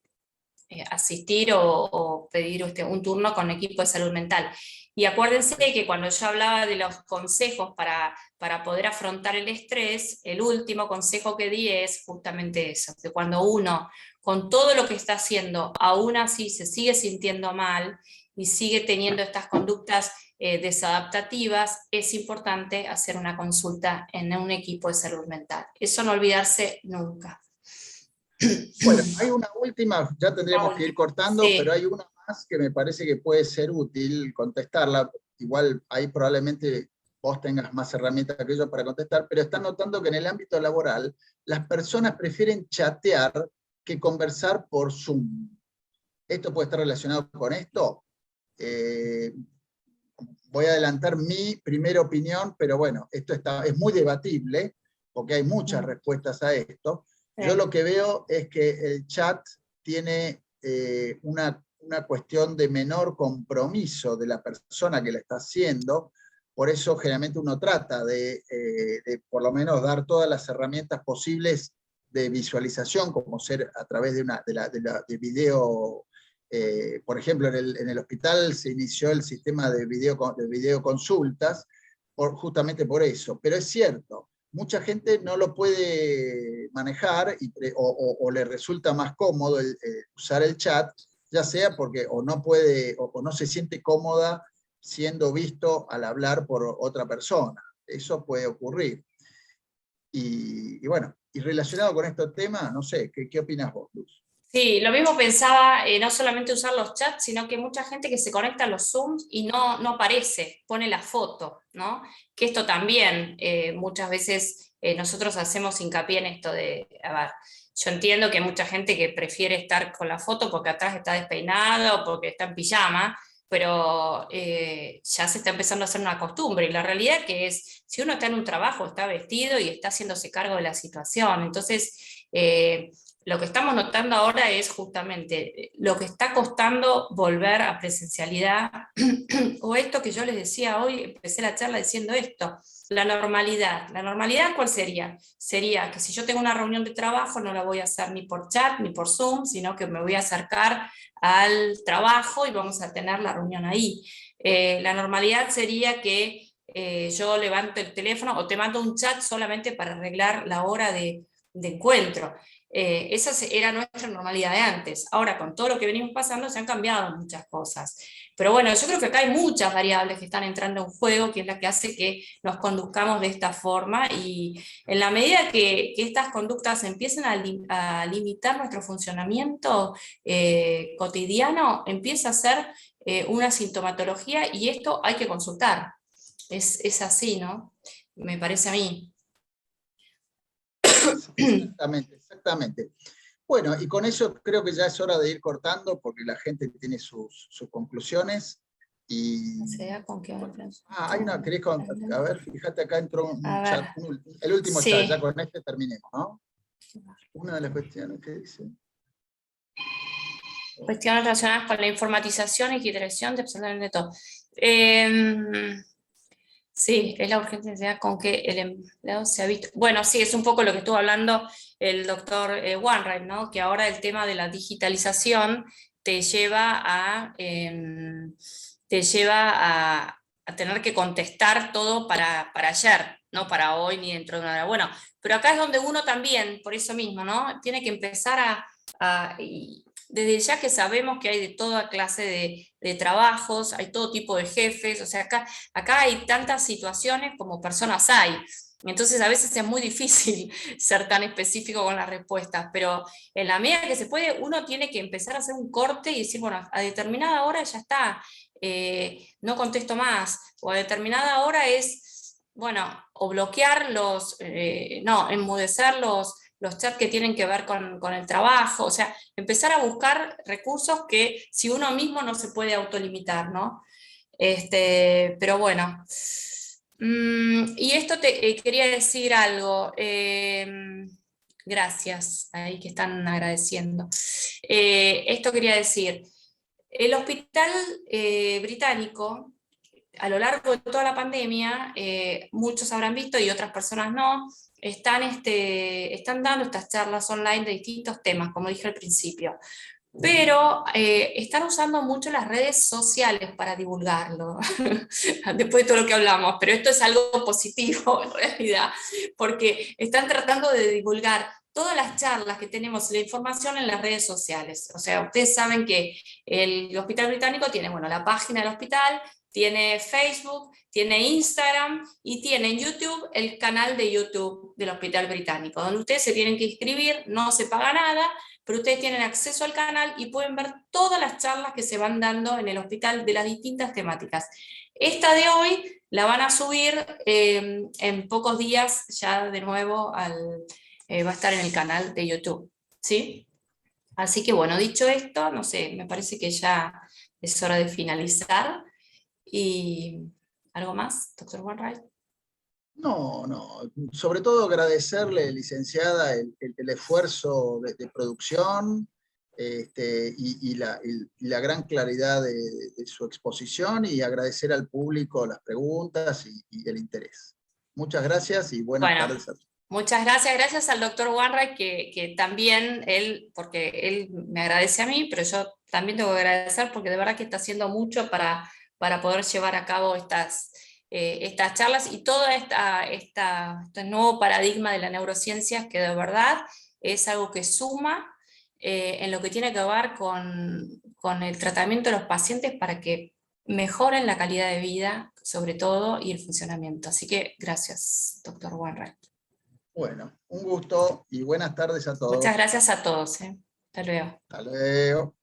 asistir o pedir un turno con equipo de salud mental. Y acuérdense que cuando yo hablaba de los consejos para poder afrontar el estrés, el último consejo que di es justamente eso, que cuando uno, con todo lo que está haciendo, aún así se sigue sintiendo mal y sigue teniendo estas conductas desadaptativas, es importante hacer una consulta en un equipo de salud mental. Eso no olvidarse nunca. Bueno, hay una última, ya tendríamos que ir cortando, Sí. pero hay una más que me parece que puede ser útil contestarla, igual ahí probablemente vos tengas más herramientas que yo para contestar, pero están notando que en el ámbito laboral las personas prefieren chatear que conversar por Zoom. ¿Esto puede estar relacionado con esto? Voy a adelantar mi primera opinión, pero bueno, esto es muy debatible, porque hay muchas respuestas a esto. Yo lo que veo es que el chat tiene una cuestión de menor compromiso de la persona que la está haciendo, por eso generalmente uno trata de por lo menos dar todas las herramientas posibles de visualización, como ser a través de video. Por ejemplo, en el hospital se inició el sistema de videoconsultas, justamente por eso. Pero es cierto, mucha gente no lo puede manejar o le resulta más cómodo usar el chat, ya sea porque o no puede o no se siente cómoda siendo visto al hablar por otra persona. Eso puede ocurrir. Y bueno, y relacionado con este tema, no sé, ¿qué opinas vos, Luz? Sí, lo mismo pensaba, no solamente usar los chats, sino que mucha gente que se conecta a los Zooms y no aparece, pone la foto, ¿no? Que esto también muchas veces nosotros hacemos hincapié en esto de, a ver, yo entiendo que hay mucha gente que prefiere estar con la foto porque atrás está despeinado o porque está en pijama, pero ya se está empezando a hacer una costumbre, y la realidad que es, si uno está en un trabajo, está vestido y está haciéndose cargo de la situación, entonces... lo que estamos notando ahora es justamente lo que está costando volver a presencialidad, o esto que yo les decía hoy, empecé la charla diciendo esto, la normalidad. ¿La normalidad cuál sería? Sería que si yo tengo una reunión de trabajo no la voy a hacer ni por chat ni por Zoom, sino que me voy a acercar al trabajo y vamos a tener la reunión ahí. La normalidad sería que yo levanto el teléfono o te mando un chat solamente para arreglar la hora de encuentro. Esa era nuestra normalidad de antes. Ahora, con todo lo que venimos pasando, se han cambiado muchas cosas. Pero bueno, yo creo que acá hay muchas variables que están entrando en juego, que es la que hace que nos conduzcamos de esta forma, y en la medida que estas conductas empiecen a limitar nuestro funcionamiento cotidiano, empieza a ser una sintomatología, y esto hay que consultar. Es así, ¿no? Me parece a mí. Exactamente. Bueno, y con eso creo que ya es hora de ir cortando, porque la gente tiene sus conclusiones. Y hay una, a ver, fíjate, acá entró un chat, el último sí. chat, ya con este terminemos, ¿no? Una de las cuestiones que dice... Cuestiones relacionadas con la informatización y digitalización de absolutamente todo. Sí, es la urgencia con que el empleado se ha visto. Bueno, sí, es un poco lo que estuvo hablando el doctor Wainwright, ¿no? Que ahora el tema de la digitalización te lleva a tener que contestar todo para ayer, no para hoy ni dentro de una hora. Bueno, pero acá es donde uno también, por eso mismo, ¿no? Tiene que empezar desde ya que sabemos que hay de toda clase de trabajos, hay todo tipo de jefes, o sea, acá hay tantas situaciones como personas hay. Entonces a veces es muy difícil ser tan específico con las respuestas, pero en la medida que se puede, uno tiene que empezar a hacer un corte y decir, bueno, a determinada hora ya está, no contesto más, o a determinada hora es, bueno, o bloquear enmudecer los chats que tienen que ver con el trabajo, o sea, empezar a buscar recursos que si uno mismo no se puede autolimitar, ¿no? Pero bueno. Y esto te quería decir algo. Gracias, ahí que están agradeciendo. Esto quería decir, el hospital británico, a lo largo de toda la pandemia, muchos habrán visto y otras personas no, están dando estas charlas online de distintos temas, como dije al principio, pero están usando mucho las redes sociales para divulgarlo, después de todo lo que hablamos, pero esto es algo positivo en realidad, porque están tratando de divulgar todas las charlas que tenemos, la información en las redes sociales. O sea, ustedes saben que el Hospital Británico tiene, bueno, la página del hospital, tiene Facebook, tiene Instagram y tiene en YouTube el canal de YouTube del Hospital Británico, donde ustedes se tienen que inscribir, no se paga nada, pero ustedes tienen acceso al canal y pueden ver todas las charlas que se van dando en el hospital de las distintas temáticas. Esta de hoy la van a subir en pocos días, ya de nuevo va a estar en el canal de YouTube, ¿sí? Así que bueno, dicho esto, no sé, me parece que ya es hora de finalizar. ¿Y algo más, doctor Wainwright? No, no, sobre todo agradecerle, licenciada, el esfuerzo de producción y la gran claridad de su exposición, y agradecer al público las preguntas y el interés. Muchas gracias y buenas Bueno, tardes a todos. muchas gracias, gracias al doctor Wainwright, que también él, porque él me agradece a mí, pero yo también tengo que agradecer porque de verdad que está haciendo mucho para poder llevar a cabo estas charlas y todo este nuevo paradigma de la neurociencia, que de verdad es algo que suma en lo que tiene que ver con el tratamiento de los pacientes para que mejoren la calidad de vida, sobre todo, y el funcionamiento. Así que gracias, doctor Wainwright. Bueno, un gusto y buenas tardes a Muchas todos. gracias a todos. Hasta luego. Hasta luego.